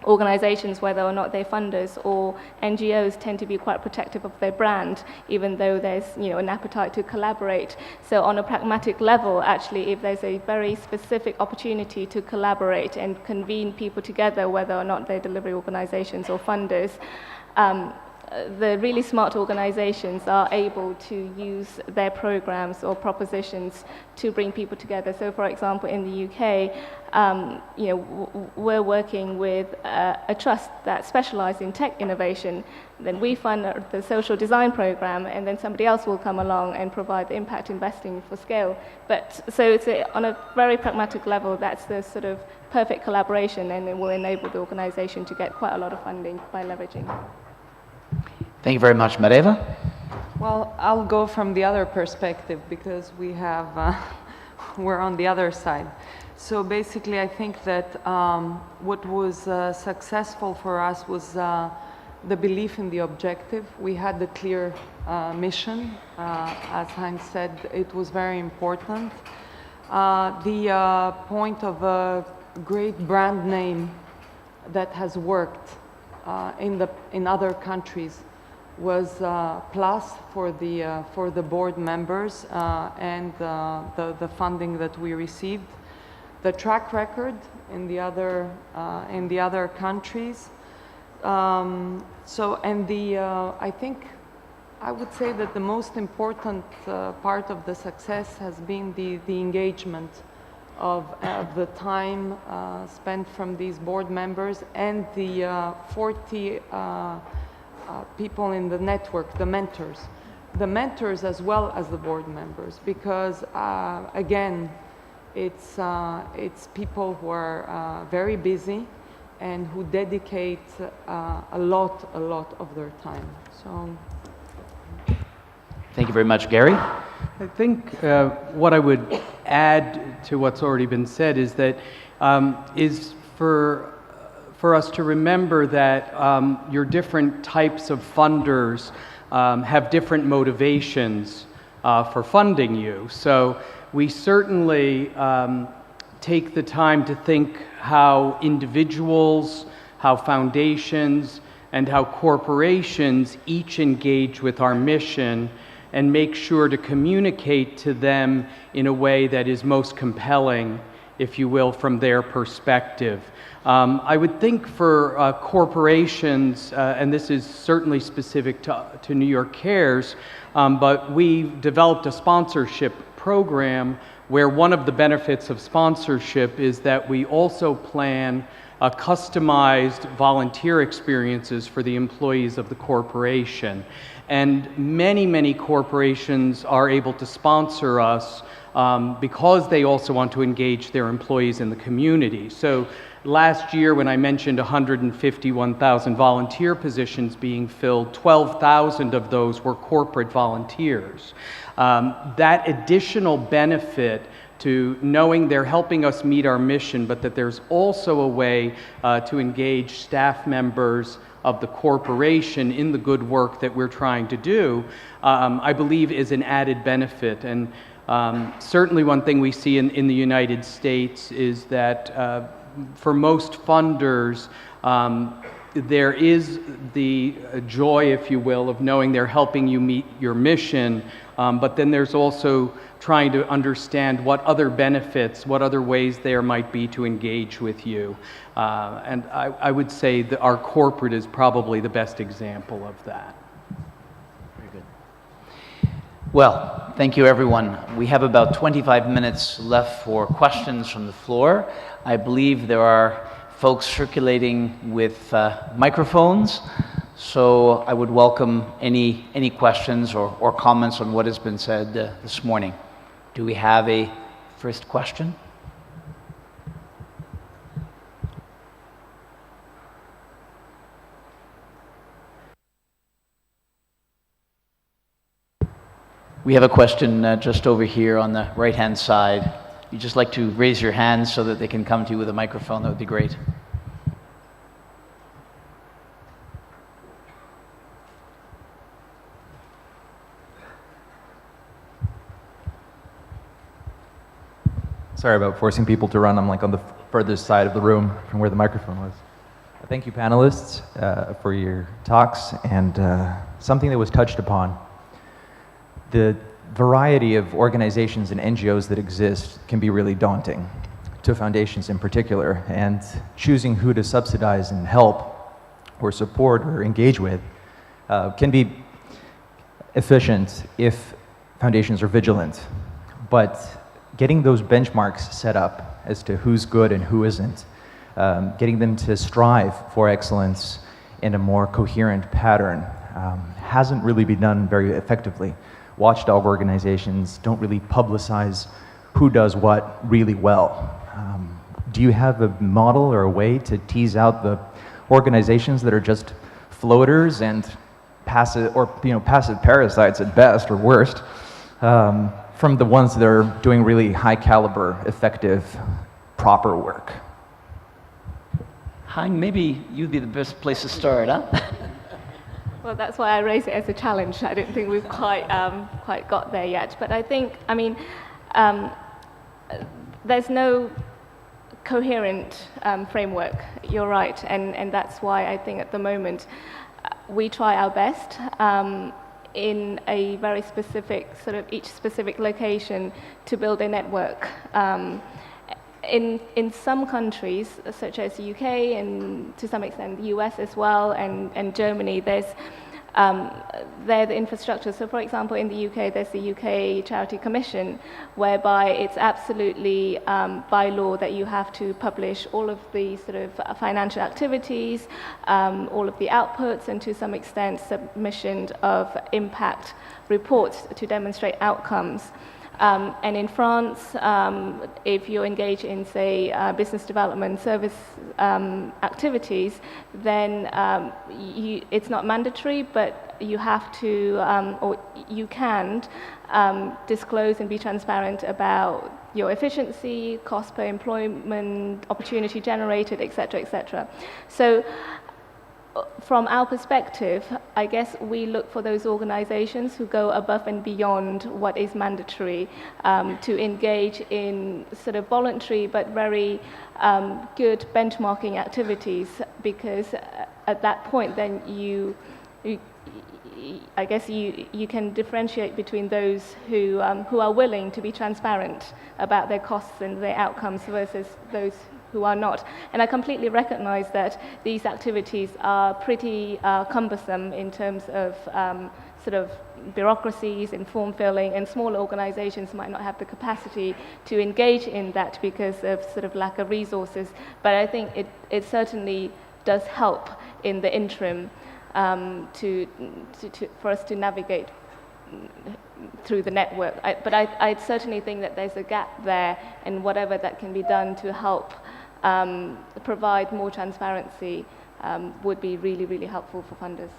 organizations, whether or not they're funders or NGOs, tend to be quite protective of their brand, even though there's an appetite to collaborate. So on a pragmatic level, actually, if there's a very specific opportunity to collaborate and convene people together, whether or not they're delivery organizations or funders, the really smart organizations are able to use their programs or propositions to bring people together. So, for example, in the UK, we're working with a trust that specializes in tech innovation. Then we fund the social design program, and then somebody else will come along and provide the impact investing for scale. But so it's on a very pragmatic level, that's the sort of perfect collaboration, and it will enable the organization to get quite a lot of funding by leveraging. Thank you very much. Mareva? Well, I'll go from the other perspective because we have, we're on the other side. So basically, I think that what was successful for us was the belief in the objective. We had the clear mission. As Heinz said, it was very important. The point of a great brand name that has worked in other countries was plus for the board members and the funding that we received. The track record in the other countries. I think I would say that the most important part of the success has been the engagement of the time spent from these board members and the 40 people in the network, the mentors as well as the board members, because again, it's people who are very busy and who dedicate a lot of their time. So, thank you very much, Gary. I think what I would add to what's already been said is that is for us to remember that your different types of funders have different motivations for funding you. So we certainly take the time to think how individuals, how foundations, and how corporations each engage with our mission and make sure to communicate to them in a way that is most compelling, if you will, from their perspective. I would think for corporations, and this is certainly specific to New York Cares, but we've developed a sponsorship program where one of the benefits of sponsorship is that we also plan customized volunteer experiences for the employees of the corporation. And many, many corporations are able to sponsor us because they also want to engage their employees in the community. So last year, when I mentioned 151,000 volunteer positions being filled, 12,000 of those were corporate volunteers. That additional benefit to knowing they're helping us meet our mission, but that there's also a way to engage staff members of the corporation in the good work that we're trying to do, I believe is an added benefit. And certainly one thing we see in the United States is that for most funders, there is the joy, if you will, of knowing they're helping you meet your mission, but then there's also trying to understand what other benefits, what other ways there might be to engage with you. And I would say that our corporate is probably the best example of that. Very good. Well, thank you everyone. We have about 25 minutes left for questions from the floor. I believe there are folks circulating with microphones, so I would welcome any questions or comments on what has been said this morning. Do we have a first question? We have a question just over here on the right-hand side. You'd just like to raise your hand so that they can come to you with a microphone. That would be great. Sorry about forcing people to run. I'm like on the furthest side of the room from where the microphone was. Thank you, panelists, for your talks, and something that was touched upon. The variety of organizations and NGOs that exist can be really daunting, to foundations in particular, and choosing who to subsidize and help or support or engage with can be efficient if foundations are vigilant. But getting those benchmarks set up as to who's good and who isn't, getting them to strive for excellence in a more coherent pattern hasn't really been done very effectively. Watchdog organizations don't really publicize who does what really well. Do you have a model or a way to tease out the organizations that are just floaters and passive, or passive parasites at best or worst, from the ones that are doing really high caliber, effective, proper work? Hein, maybe you'd be the best place to start, huh? Well, that's why I raise it as a challenge. I don't think we've quite got there yet. But I think, there's no coherent framework. You're right, and that's why I think at the moment we try our best in a very specific, sort of each specific location, to build a network. In some countries, such as the UK and to some extent the US as well, and Germany, there's the infrastructure. So for example, in the UK, there's the UK Charity Commission, whereby it's absolutely by law that you have to publish all of the sort of financial activities, all of the outputs, and to some extent submission of impact reports to demonstrate outcomes. And in France, if you're engaged in, say, business development service activities, then it's not mandatory, but you have to, or you can disclose and be transparent about your efficiency, cost per employment, opportunity generated, et cetera, et cetera. So from our perspective, I guess we look for those organizations who go above and beyond what is mandatory to engage in sort of voluntary but very good benchmarking activities, because at that point then I guess you can differentiate between those who are willing to be transparent about their costs and their outcomes versus those who are not. And I completely recognize that these activities are pretty cumbersome in terms of sort of bureaucracies, in form filling, and small organizations might not have the capacity to engage in that because of sort of lack of resources. But I think it certainly does help in the interim for us to navigate through the network. But I certainly think that there's a gap there, and whatever that can be done to help provide more transparency would be really, really helpful for funders.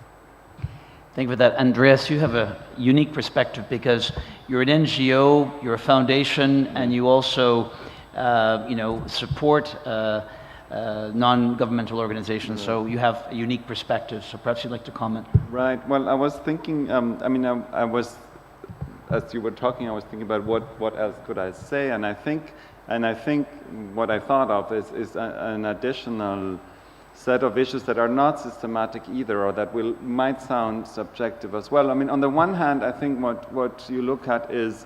Thank you for that. Andrés, you have a unique perspective because you're an NGO, you're a foundation, and you also support non-governmental organizations, so you have a unique perspective. So perhaps you'd like to comment. Right. Well, I was thinking, I was, as you were talking, I was thinking about what else could I say, and I think what I thought of is an additional set of issues that are not systematic either, or that might sound subjective as well. I mean, on the one hand, I think what you look at is,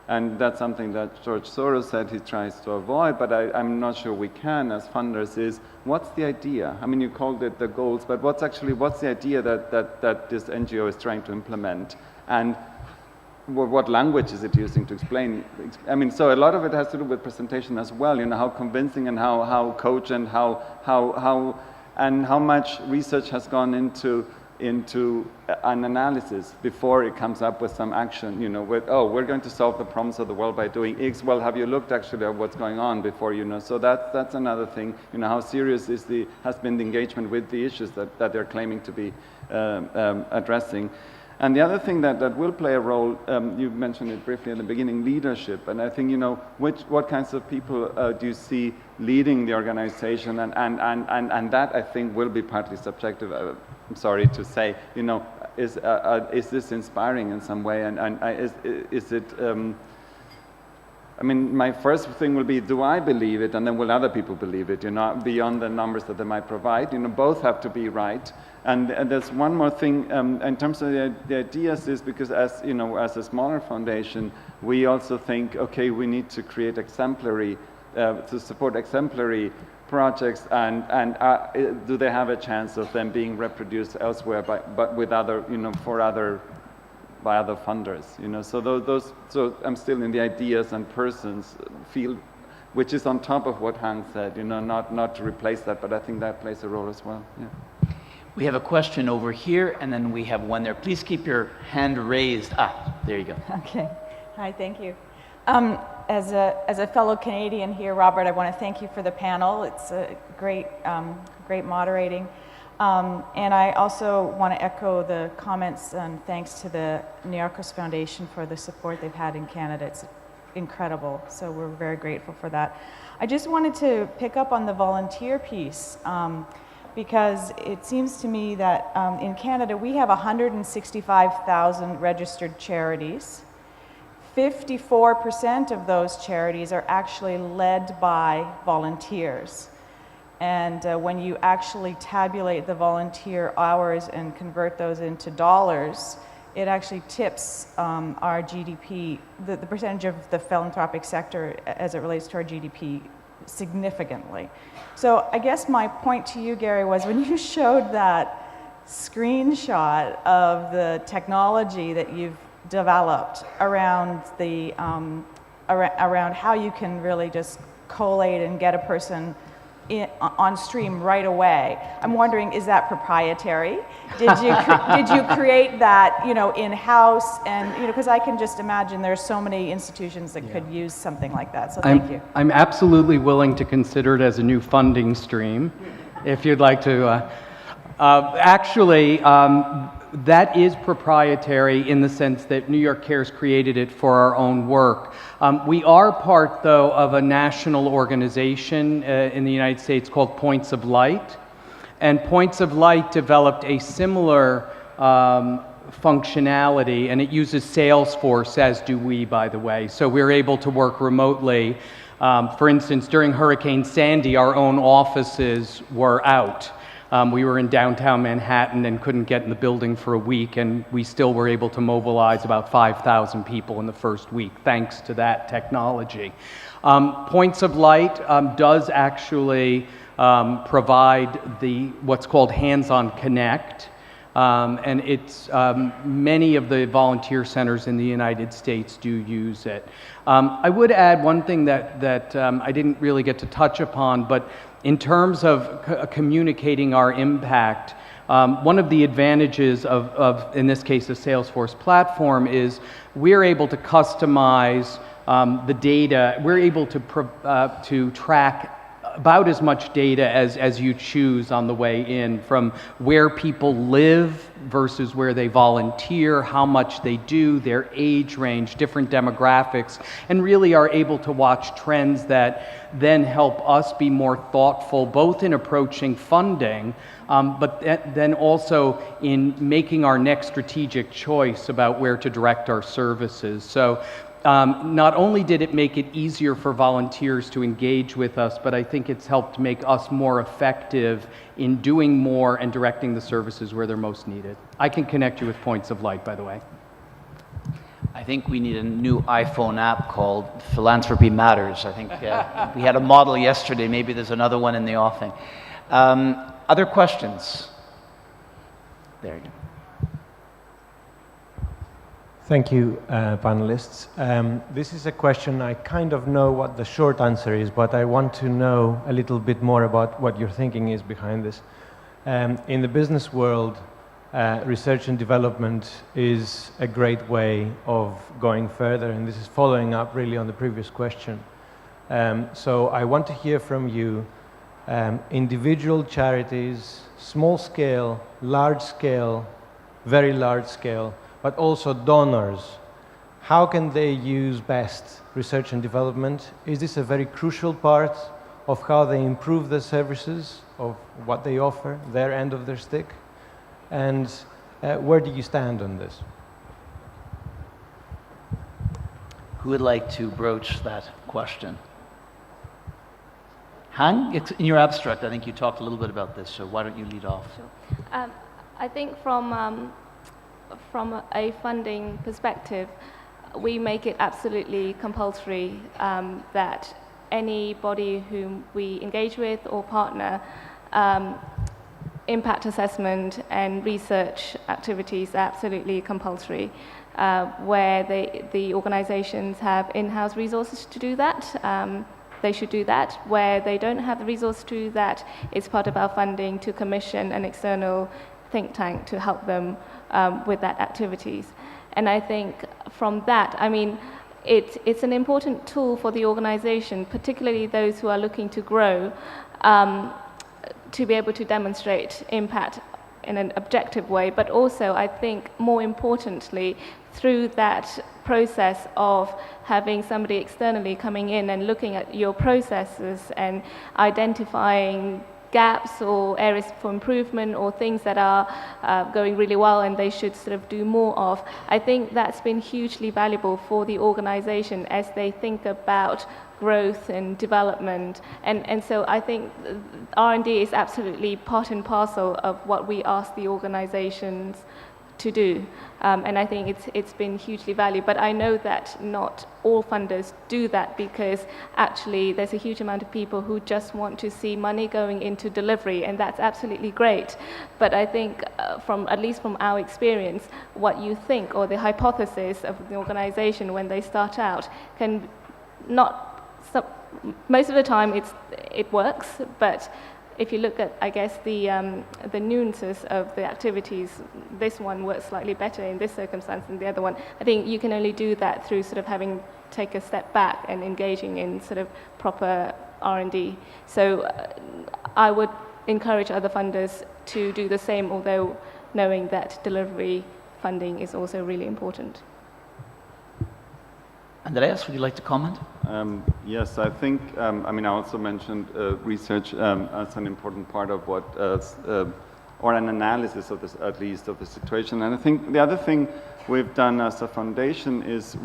and that's something that George Soros said he tries to avoid, but I'm not sure we can as funders, is what's the idea? I mean, you called it the goals, but what's the idea that this NGO is trying to implement? And what language is it using to explain? I mean, so a lot of it has to do with presentation as well, how convincing and how cogent, and how much research has gone into an analysis before it comes up with some action, we're going to solve the problems of the world by doing X. Well, have you looked actually at what's going on before So that's another thing, how serious has been the engagement with the issues that they're claiming to be addressing. And the other thing that will play a role, you mentioned it briefly at the beginning, leadership. And I think, what kinds of people do you see leading the organization? And that, I think, will be partly subjective. I'm sorry to say, is this inspiring in some way? And is it... my first thing will be, do I believe it? And then will other people believe it, beyond the numbers that they might provide? Both have to be right. And there's one more thing in terms of the ideas, is because as a smaller foundation, we also think, okay, we need to create to support exemplary projects, and do they have a chance of them being reproduced elsewhere, but with other, by other funders, So I'm still in the ideas and persons field, which is on top of what Hans said, not to replace that, but I think that plays a role as well. Yeah. We have a question over here, and then we have one there. Please keep your hand raised. There you go. Okay. Hi, thank you. As a fellow Canadian here, Robert, I want to thank you for the panel. It's a great moderating. And I also want to echo the comments and thanks to the Niarchos Foundation for the support they've had in Canada. It's incredible, so we're very grateful for that. I just wanted to pick up on the volunteer piece, because it seems to me that in Canada we have 165,000 registered charities. 54% of those charities are actually led by volunteers. And when you actually tabulate the volunteer hours and convert those into dollars, it actually tips our GDP, the percentage of the philanthropic sector as it relates to our GDP, significantly. So I guess my point to you, Gary, was when you showed that screenshot of the technology that you've developed around the around how you can really just collate and get a person on stream right away. I'm wondering, is that proprietary? Did you create that, in-house? And because I can just imagine there's so many institutions that could use something like that. So thank you. I'm absolutely willing to consider it as a new funding stream, if you'd like to. That is proprietary in the sense that New York Cares created it for our own work. We are part, though, of a national organization in the United States called Points of Light. And Points of Light developed a similar functionality, and it uses Salesforce, as do we, by the way. So we're able to work remotely. For instance, during Hurricane Sandy, our own offices were out. We were in downtown Manhattan and couldn't get in the building for a week, and we still were able to mobilize about 5,000 people in the first week, thanks to that technology. Points of Light does actually provide what's called hands-on connect, And it's many of the volunteer centers in the United States do use it. I would add one thing that I didn't really get to touch upon, but in terms of communicating our impact, one of the advantages of, in this case, the Salesforce platform is we're able to customize the data. We're able to track about as much data as you choose on the way in, from where people live versus where they volunteer, how much they do, their age range, different demographics, and really are able to watch trends that then help us be more thoughtful, both in approaching funding, but then also in making our next strategic choice about where to direct our services. So not only did it make it easier for volunteers to engage with us, but I think it's helped make us more effective in doing more and directing the services where they're most needed. I can connect you with points of light, by the way. I think we need a new iPhone app called Philanthropy Matters. I think we had a model yesterday. Maybe there's another one in the offing. Other questions? There you go. Thank you, panelists. This is a question I kind of know what the short answer is, but I want to know a little bit more about what your thinking is behind this. In the business world, research and development is a great way of going further, and this is following up really on the previous question. So I want to hear from you, individual charities, small scale, large scale, very large scale, but also donors. How can they use best research and development? Is this a very crucial part of how they improve their services, of what they offer, their end of their stick? And where do you stand on this? Who would like to broach that question? Han, in your abstract, I think you talked a little bit about this, so why don't you lead off? Sure. I think from a funding perspective, we make it absolutely compulsory that anybody whom we engage with or partner, impact assessment and research activities are absolutely compulsory. Where the organizations have in-house resources to do that, they should do that. Where they don't have the resource to do that, it's part of our funding to commission an external think tank to help them with that activities. And I think from that, I mean, it's an important tool for the organization, particularly those who are looking to grow, to be able to demonstrate impact in an objective way, but also I think more importantly, through that process of having somebody externally coming in and looking at your processes and identifying gaps or areas for improvement or things that are going really well and they should sort of do more of. I think that's been hugely valuable for the organization as they think about growth and development. And so I think R&D is absolutely part and parcel of what we ask the organizations to do. And I think it's been hugely valuable. But I know that not all funders do that because actually there's a huge amount of people who just want to see money going into delivery, and that's absolutely great. But I think at least from our experience, what you think or the hypothesis of the organization when they start out can not, most of the time it works, but if you look at, I guess, the nuances of the activities, this one works slightly better in this circumstance than the other one. I think you can only do that through sort of having take a step back and engaging in sort of proper R&D. So I would encourage other funders to do the same, although knowing that delivery funding is also really important. Andrés, would you like to comment? Yes, I think, I mean, I also mentioned research as an important part of what, or an analysis of this, at least of the situation. And I think the other thing we've done as a foundation is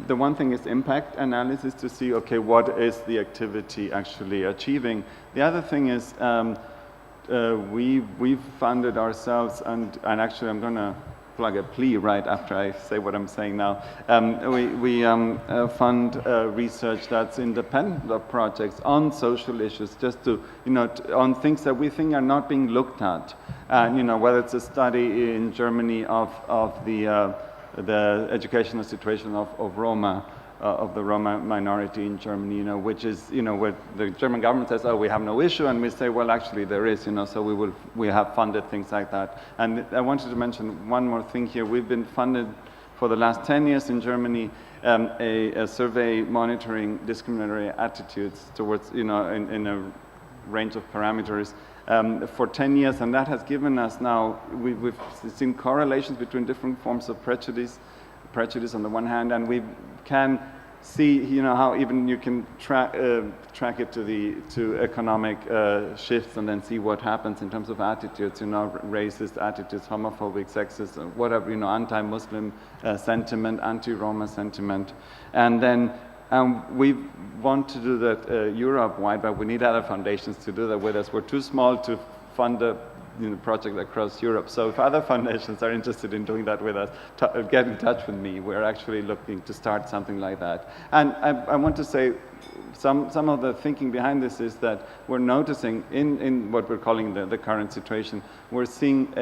the one thing is impact analysis to see, okay, what is the activity actually achieving? The other thing is we've funded ourselves, and actually I'm going to plug a plea right after I say what I'm saying now. We fund research that's independent of projects on social issues, just to, on things that we think are not being looked at. And, whether it's a study in Germany of the educational situation of Roma, of the Roma minority in Germany, which is, where the German government says, oh, we have no issue, and we say, well, actually there is, so we have funded things like that. And I wanted to mention one more thing here. We've been funded for the last 10 years in Germany, a survey monitoring discriminatory attitudes towards, in a range of parameters for 10 years, and that has given us now, we've seen correlations between different forms of prejudice on the one hand, and we can see, how even you can track it to economic shifts, and then see what happens in terms of attitudes, racist attitudes, homophobic, sexist, whatever, anti-Muslim sentiment, anti-Roma sentiment, and then we want to do that Europe-wide, but we need other foundations to do that with us. We're too small to fund a project across Europe. So if other foundations are interested in doing that with us, get in touch with me. We're actually looking to start something like that. And I want to say some of the thinking behind this is that we're noticing in what we're calling the current situation, we've seen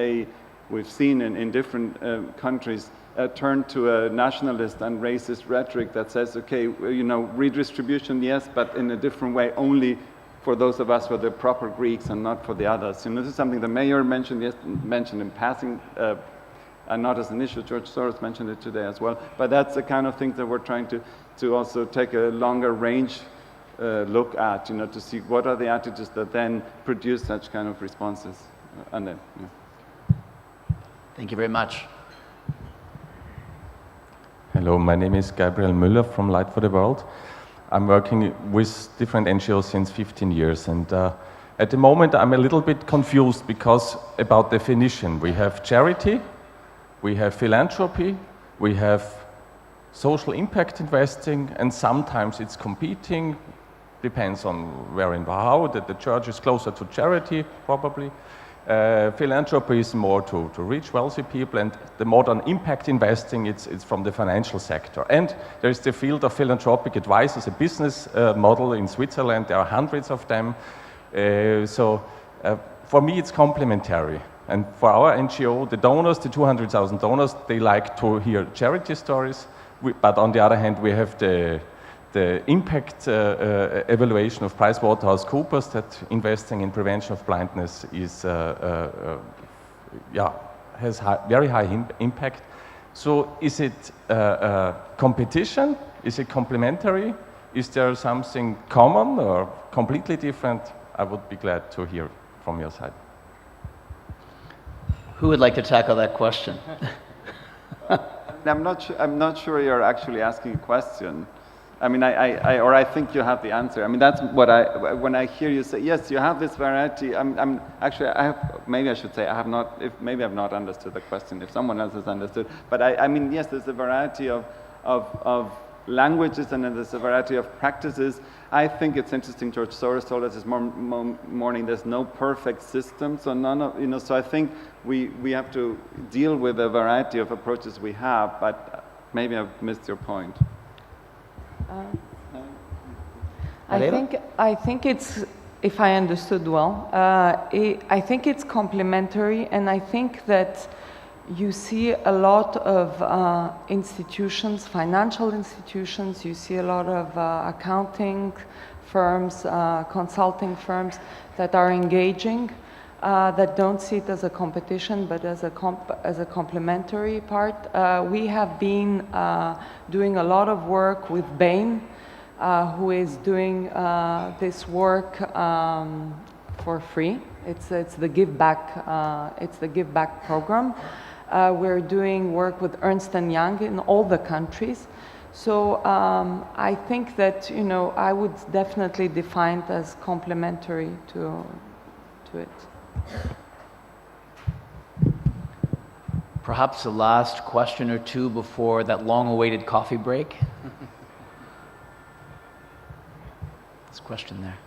in different countries a turn to a nationalist and racist rhetoric that says, okay, redistribution, yes, but in a different way, only for those of us who are the proper Greeks and not for the others. This is something the mayor mentioned in passing, and not as an issue. George Soros mentioned it today as well. But that's the kind of thing that we're trying to also take a longer range look at, to see what are the attitudes that then produce such kind of responses. And then, Thank you very much. Hello, my name is Gabriel Müller from Light for the World. I'm working with different NGOs since 15 years, and at the moment I'm a little bit confused because about definition. We have charity, we have philanthropy, we have social impact investing, and sometimes it's competing, depends on where and how. The church is closer to charity, probably. Philanthropy is more to reach wealthy people, and the modern impact investing, it's from the financial sector. And there is the field of philanthropic advice as a business model in Switzerland. There are hundreds of them. For me, it's complementary. And for our NGO, the donors, the 200,000 donors, they like to hear charity stories. But on the other hand, we have the impact evaluation of PricewaterhouseCoopers that investing in prevention of blindness is has very high impact. So is it competition? Is it complementary? Is there something common or completely different? I would be glad to hear from your side. Who would like to tackle that question? I'm not sure you're actually asking a question. I mean, I think you have the answer. I mean, that's what when I hear you say, yes, you have this variety. Maybe I should say, maybe I've not understood the question. If someone else has understood, but I mean, yes, there's a variety of languages and there's a variety of practices. I think it's interesting. George Soros told us this morning. There's no perfect system, so So I think we have to deal with a variety of approaches we have. But maybe I've missed your point. I think it's, if I understood well, I think it's complementary, and I think that you see a lot of institutions, financial institutions, you see a lot of accounting firms, consulting firms that are engaging, that don't see it as a competition, but as a complementary part. We have been doing a lot of work with Bain, who is doing this work for free. It's the Give Back program. We're doing work with Ernst & Young in all the countries. So I think that I would definitely define it as complementary to it. Perhaps the last question or two before that long-awaited coffee break. This question there.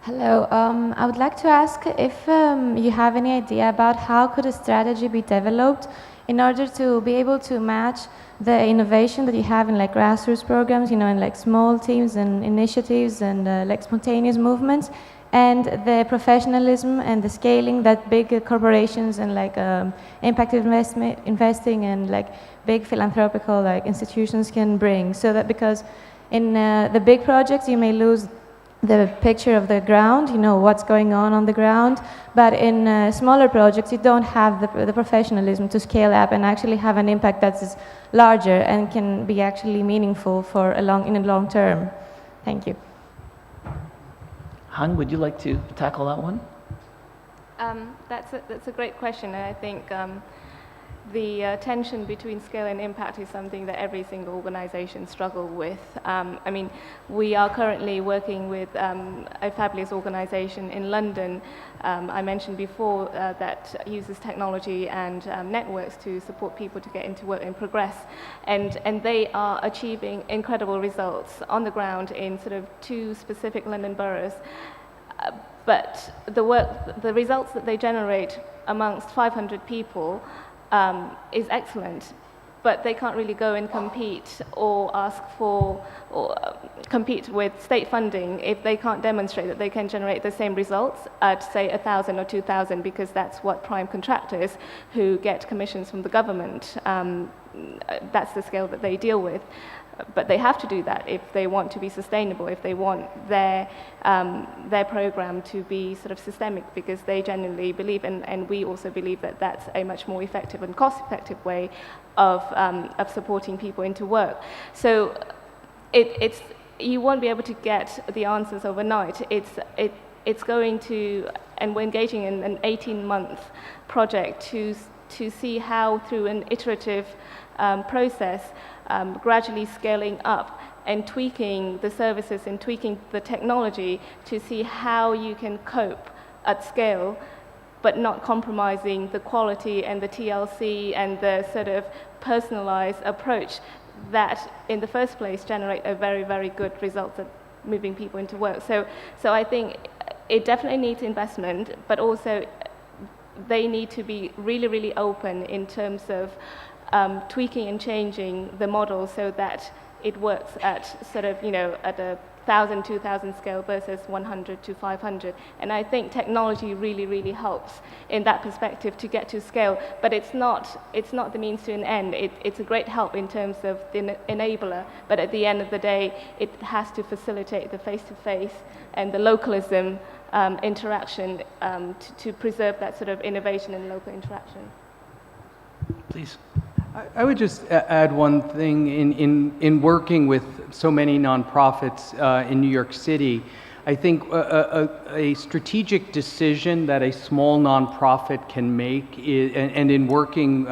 Hello. I would like to ask if you have any idea about how could a strategy be developed in order to be able to match the innovation that you have in like grassroots programs, you know, in like small teams and initiatives and like spontaneous movements, and the professionalism and the scaling that big corporations and like impact investing and like big philanthropical like institutions can bring. So that because in the big projects you may lose the picture of the ground, you know, what's going on the ground, but in smaller projects you don't have the professionalism to scale up and actually have an impact that's larger and can be actually meaningful for in a long term. Thank you. Han, would you like to tackle that one? That's a great question, and I think the tension between scale and impact is something that every single organization struggles with. I mean, we are currently working with a fabulous organization in London. I mentioned before that uses technology and networks to support people to get into work and progress. And they are achieving incredible results on the ground in sort of 2 specific London boroughs. But the results that they generate amongst 500 people is excellent, but they can't really go and compete or ask for or compete with state funding if they can't demonstrate that they can generate the same results at, say, 1,000 or 2,000, because that's what prime contractors who get commissions from the government, that's the scale that they deal with. But they have to do that if they want to be sustainable, if they want their program to be sort of systemic, because they genuinely believe, and we also believe, that that's a much more effective and cost-effective way of supporting people into work. So you won't be able to get the answers overnight. It's going to, and we're engaging in an 18-month project to see how, through an iterative process, gradually scaling up and tweaking the services and tweaking the technology to see how you can cope at scale, but not compromising the quality and the TLC and the sort of personalized approach that in the first place generate a very, very good result at moving people into work. So I think it definitely needs investment, but also they need to be really, really open in terms of tweaking and changing the model so that it works at sort of, you know, at a 1,000, 2,000 scale versus 100 to 500. And I think technology really, really helps in that perspective to get to scale. But it's not the means to an end. It's a great help in terms of the enabler. But at the end of the day, it has to facilitate the face-to-face and the localism interaction to preserve that sort of innovation and local interaction. Please. I would just add one thing. In working with so many nonprofits in New York City, I think a strategic decision that a small nonprofit can make and in working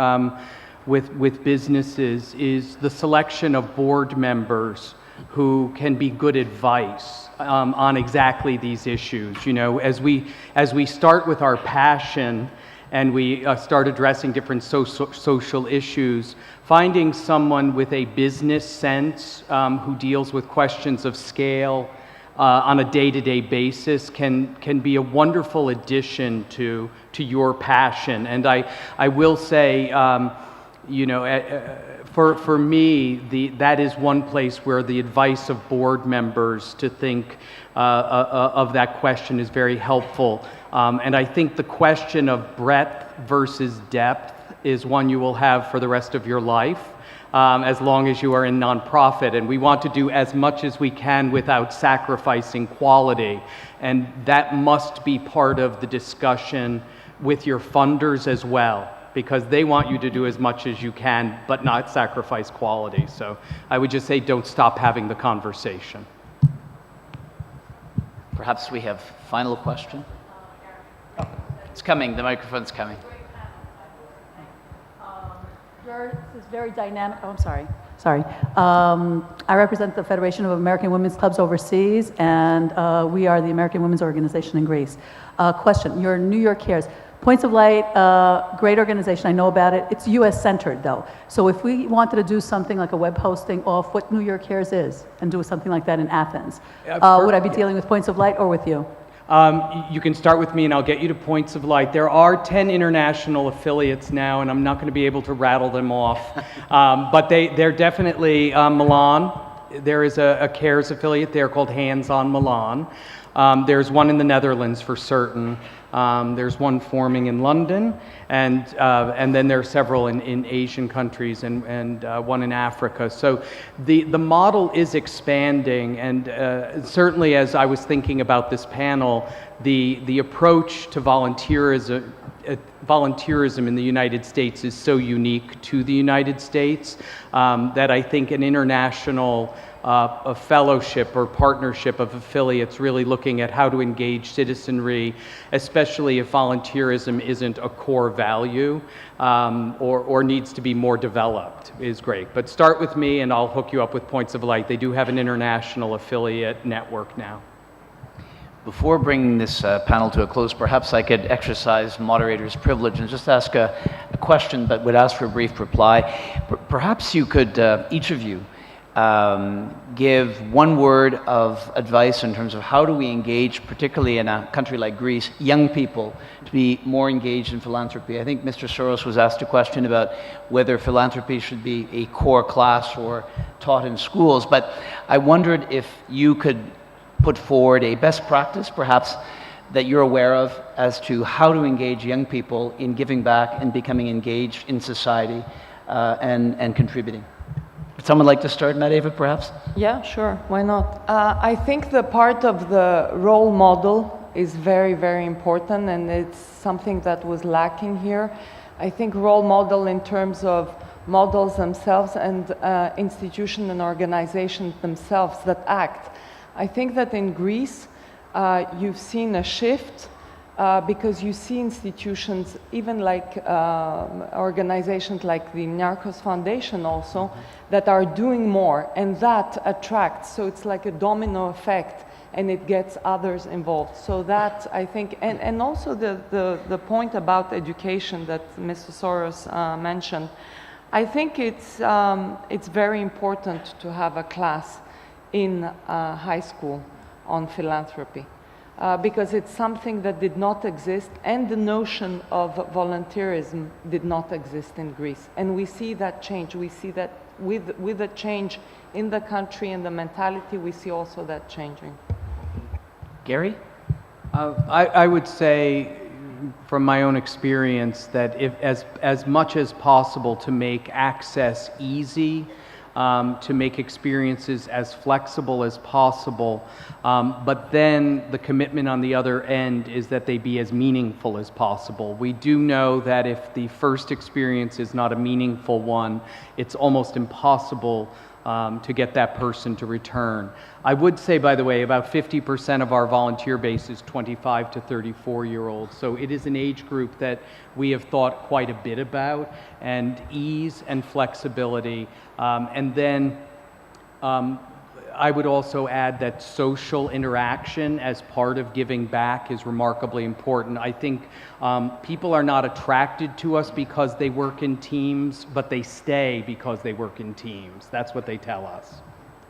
with businesses is the selection of board members who can be good advice on exactly these issues. You know, as we start with our passion and we start addressing different social issues, finding someone with a business sense who deals with questions of scale on a day-to-day basis can be a wonderful addition to your passion. And I will say, you know, for me, that is one place where the advice of board members to think of that question is very helpful. And I think the question of breadth versus depth is one you will have for the rest of your life, as long as you are in nonprofit. And we want to do as much as we can without sacrificing quality. And that must be part of the discussion with your funders as well, because they want you to do as much as you can, but not sacrifice quality. So I would just say, don't stop having the conversation. Perhaps we have final question? It's coming, the microphone's coming. This is very dynamic. Oh, I'm sorry. Sorry. I represent the Federation of American Women's Clubs Overseas, and we are the American Women's Organization in Greece. Question, your New York Cares. Points of Light, great organization, I know about it. It's US centered though. So if we wanted to do something like a web hosting of what New York Cares is and do something like that in Athens, would I be dealing with Points of Light or with you? You can start with me and I'll get you to points of light. There are 10 international affiliates now, and I'm not going to be able to rattle them off. But they're definitely Milan. There is a CARES affiliate there called Hands on Milan. There's one in the Netherlands for certain. There's one forming in London, and then there are several in Asian countries and one in Africa. So the model is expanding, and certainly as I was thinking about this panel, the approach to volunteerism in the United States is so unique to the United States that I think an international a fellowship or partnership of affiliates really looking at how to engage citizenry, especially if volunteerism isn't a core value or needs to be more developed, is great. But start with me and I'll hook you up with points of light. They do have an international affiliate network now. Before bringing this panel to a close, perhaps I could exercise moderator's privilege and just ask a question, but would ask for a brief reply. Perhaps you could, each of you, give one word of advice in terms of how do we engage, particularly in a country like Greece, young people to be more engaged in philanthropy. I think Mr. Stavros was asked a question about whether philanthropy should be a core class or taught in schools, but I wondered if you could put forward a best practice, perhaps, that you're aware of as to how to engage young people in giving back and becoming engaged in society and contributing. Would someone like to start, Mareva, perhaps? Yeah, sure. Why not? I think the part of the role model is very, very important, and it's something that was lacking here. I think role model in terms of models themselves and institutions and organizations themselves that act. I think that in Greece, you've seen a shift because you see institutions, even like organizations like the Niarchos Foundation also, that are doing more, and that attracts, so it's like a domino effect, and it gets others involved. So that, I think, and also the point about education that Mr. Stavros mentioned, I think it's very important to have a class in high school on philanthropy. Because it's something that did not exist, and the notion of volunteerism did not exist in Greece. And we see that change. We see that with the change in the country and the mentality, we see also that changing. Gary? I would say, from my own experience, that if as much as possible to make access easy, to make experiences as flexible as possible, but then the commitment on the other end is that they be as meaningful as possible. We do know that if the first experience is not a meaningful one, it's almost impossible to get that person to return. I would say, by the way, about 50% of our volunteer base is 25 to 34-year-olds, so it is an age group that we have thought quite a bit about, and ease and flexibility. And then I would also add that social interaction as part of giving back is remarkably important. I think people are not attracted to us because they work in teams, but they stay because they work in teams. That's what they tell us.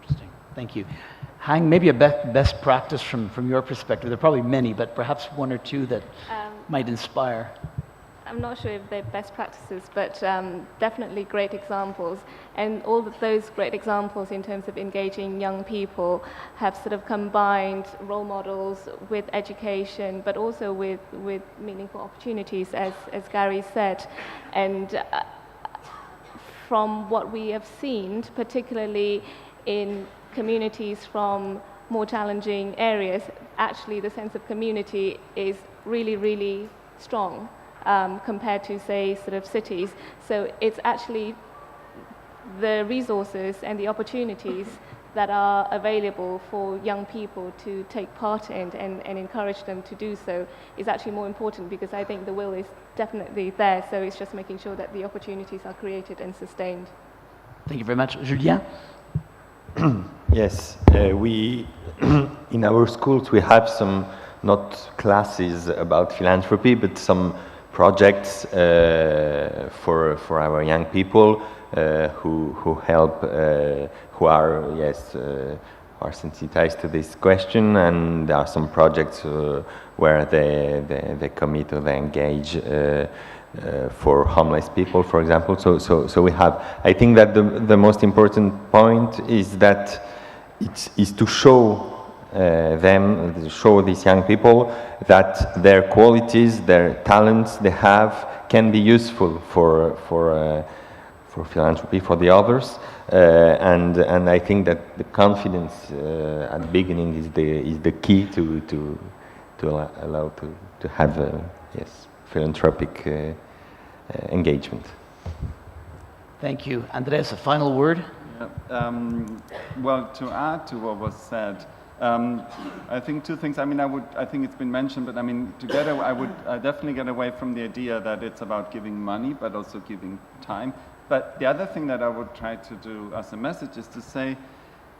Interesting. Thank you. Hang, maybe a best practice from your perspective. There are probably many, but perhaps one or two that might inspire. I'm not sure if they're best practices, but definitely great examples. And all of those great examples in terms of engaging young people have sort of combined role models with education, but also with meaningful opportunities, as Gary said. And from what we have seen, particularly in communities from more challenging areas, actually the sense of community is really, really strong. Compared to, say, sort of cities. So it's actually the resources and the opportunities that are available for young people to take part in and encourage them to do so is actually more important, because I think the will is definitely there, so it's just making sure that the opportunities are created and sustained. Thank you very much. Julien? Yes, we in our schools we have some, not classes about philanthropy, but some projects for our young people who help, who are are sensitized to this question, and there are some projects where they commit or they engage for homeless people, for example. So we have. I think that the most important point is that is to show show these young people that their qualities, their talents they have can be useful for philanthropy, for the others, and I think that the confidence at the beginning is the key to allow to have yes, philanthropic engagement. Thank you. Andrés, a final word? Yeah. Well, to add to what was said, I think two things. I mean, I think it's been mentioned, but I mean, together I would definitely get away from the idea that it's about giving money, but also giving time. But the other thing that I would try to do as a message is to say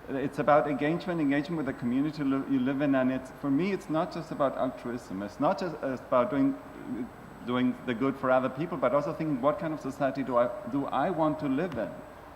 it's about engagement with the community you live in, and for me, it's not just about altruism. It's not just about doing the good for other people, but also thinking, what kind of society do I want to live in,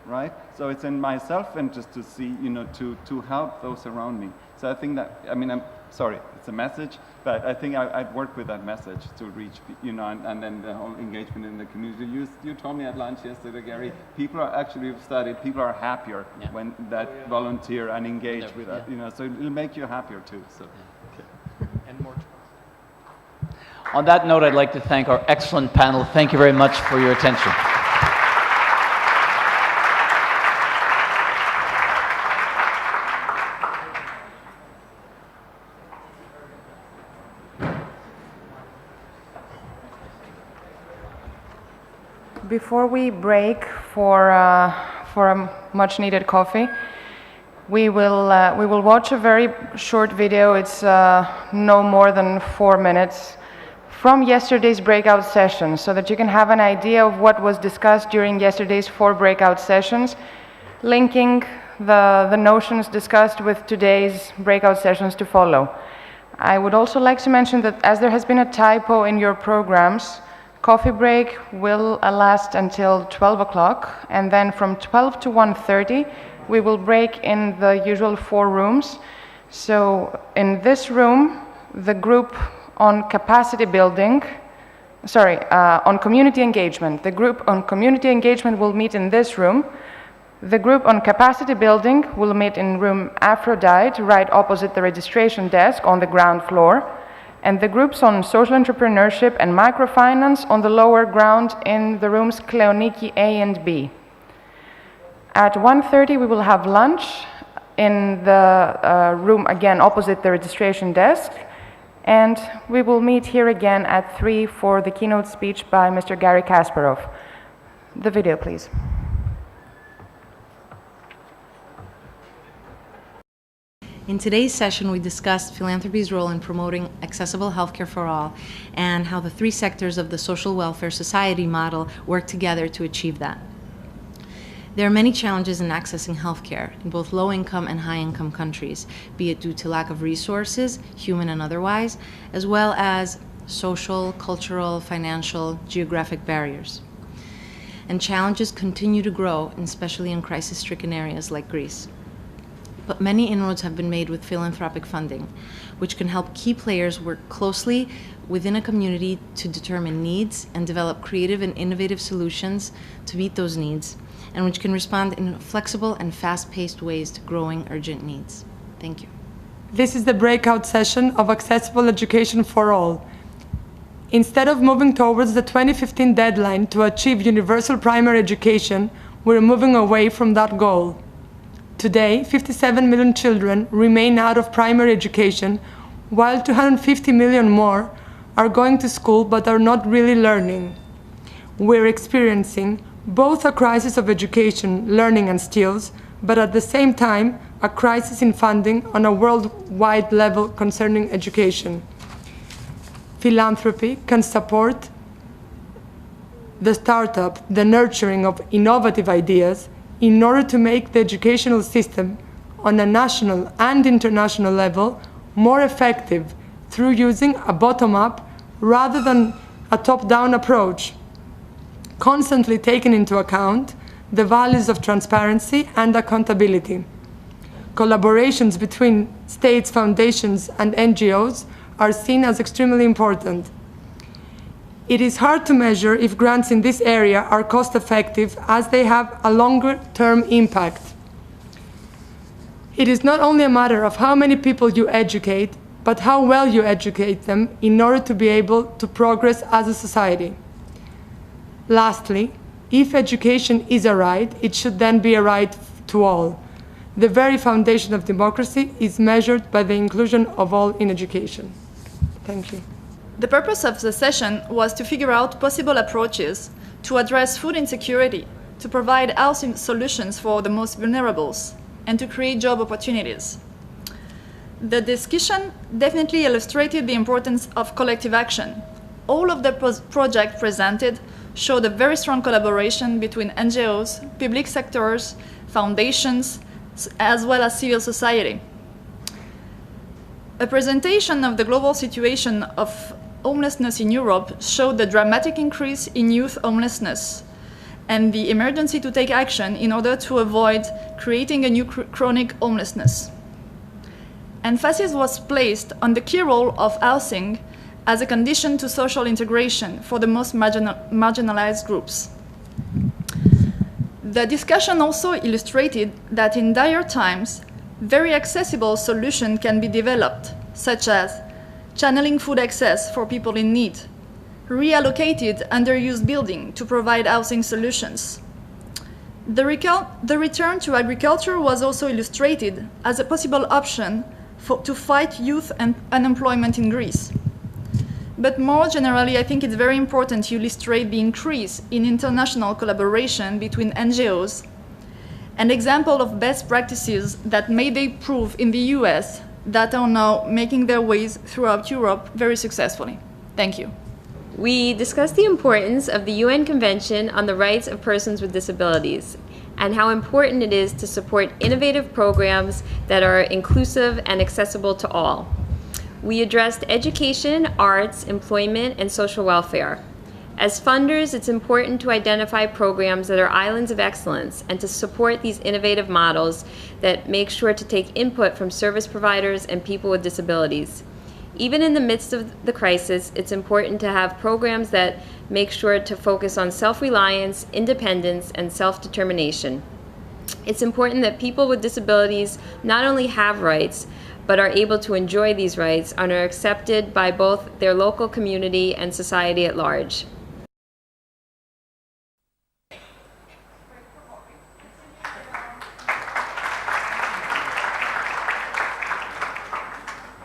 right? So it's in my self-interest to see, to help those around me. So I think that, I mean, I'm sorry, it's a message, but I think I'd work with that message to reach, and then the whole engagement in the community. You told me at lunch yesterday, Gary, people are actually, we've studied, people are happier when that volunteer and engage with that, so it'll make you happier too. So. Okay. And more. On that note, I'd like to thank our excellent panel. Thank you very much for your attention. Before we break for a much-needed coffee, we will watch a very short video. It's no more than 4 minutes from yesterday's breakout session, so that you can have an idea of what was discussed during yesterday's 4 breakout sessions, linking the notions discussed with today's breakout sessions to follow. I would also like to mention that as there has been a typo in your programs, coffee break will last until 12 o'clock, and then from 12 to 1:30, we will break in the usual 4 rooms. So in this room, the group on capacity building, on community engagement. The group on community engagement will meet in this room. The group on capacity building will meet in room Aphrodite, right opposite the registration desk on the ground floor. And the groups on social entrepreneurship and microfinance on the lower ground in the rooms Kleoniki A and B. At 1:30 we will have lunch in the room again opposite the registration desk, and we will meet here again at 3 for the keynote speech by Mr. Gary Kasparov. The video, please. In today's session, we discussed philanthropy's role in promoting accessible healthcare for all and how the 3 sectors of the social welfare society model work together to achieve that. There are many challenges in accessing healthcare in both low-income and high-income countries, be it due to lack of resources, human and otherwise, as well as social, cultural, financial, geographic barriers. And challenges continue to grow, especially in crisis-stricken areas like Greece. But many inroads have been made with philanthropic funding, which can help key players work closely within a community to determine needs and develop creative and innovative solutions to meet those needs, and which can respond in flexible and fast-paced ways to growing urgent needs. Thank you. This is the breakout session of Accessible Education for All. Instead of moving towards the 2015 deadline to achieve universal primary education, we're moving away from that goal. Today, 57 million children remain out of primary education, while 250 million more are going to school but are not really learning. We're experiencing both a crisis of education, learning and skills, but at the same time, a crisis in funding on a worldwide level concerning education. Philanthropy can support the startup, the nurturing of innovative ideas, in order to make the educational system on a national and international level more effective through using a bottom-up rather than a top-down approach, constantly taking into account the values of transparency and accountability. collaborations between states, foundations, and NGOs are seen as extremely important. It is hard to measure if grants in this area are cost-effective, as they have a longer-term impact. It is not only a matter of how many people you educate, but how well you educate them in order to be able to progress as a society. Lastly, if education is a right, it should then be a right to all. The very foundation of democracy is measured by the inclusion of all in education. Thank you. The purpose of the session was to figure out possible approaches to address food insecurity, to provide housing solutions for the most vulnerable, and to create job opportunities. The discussion definitely illustrated the importance of collective action. All of the projects presented showed a very strong collaboration between NGOs, public sectors, foundations, as well as civil society. A presentation of the global situation of homelessness in Europe showed the dramatic increase in youth homelessness and the emergency to take action in order to avoid creating a new chronic homelessness. Emphasis was placed on the key role of housing as a condition to social integration for the most marginalized groups. The discussion also illustrated that in dire times, very accessible solutions can be developed, such as channeling food access for people in need, reallocated underused buildings to provide housing solutions. The return to agriculture was also illustrated as a possible option to fight youth and unemployment in Greece. But more generally, I think it's very important to illustrate the increase in international collaboration between NGOs, an example of best practices that made a proof in the US that are now making their ways throughout Europe very successfully. Thank you. We discussed the importance of the UN Convention on the Rights of Persons with Disabilities and how important it is to support innovative programs that are inclusive and accessible to all. We addressed education, arts, employment, and social welfare. As funders, it's important to identify programs that are islands of excellence and to support these innovative models that make sure to take input from service providers and people with disabilities. Even in the midst of the crisis, it's important to have programs that make sure to focus on self-reliance, independence, and self-determination. It's important that people with disabilities not only have rights, but are able to enjoy these rights and are accepted by both their local community and society at large.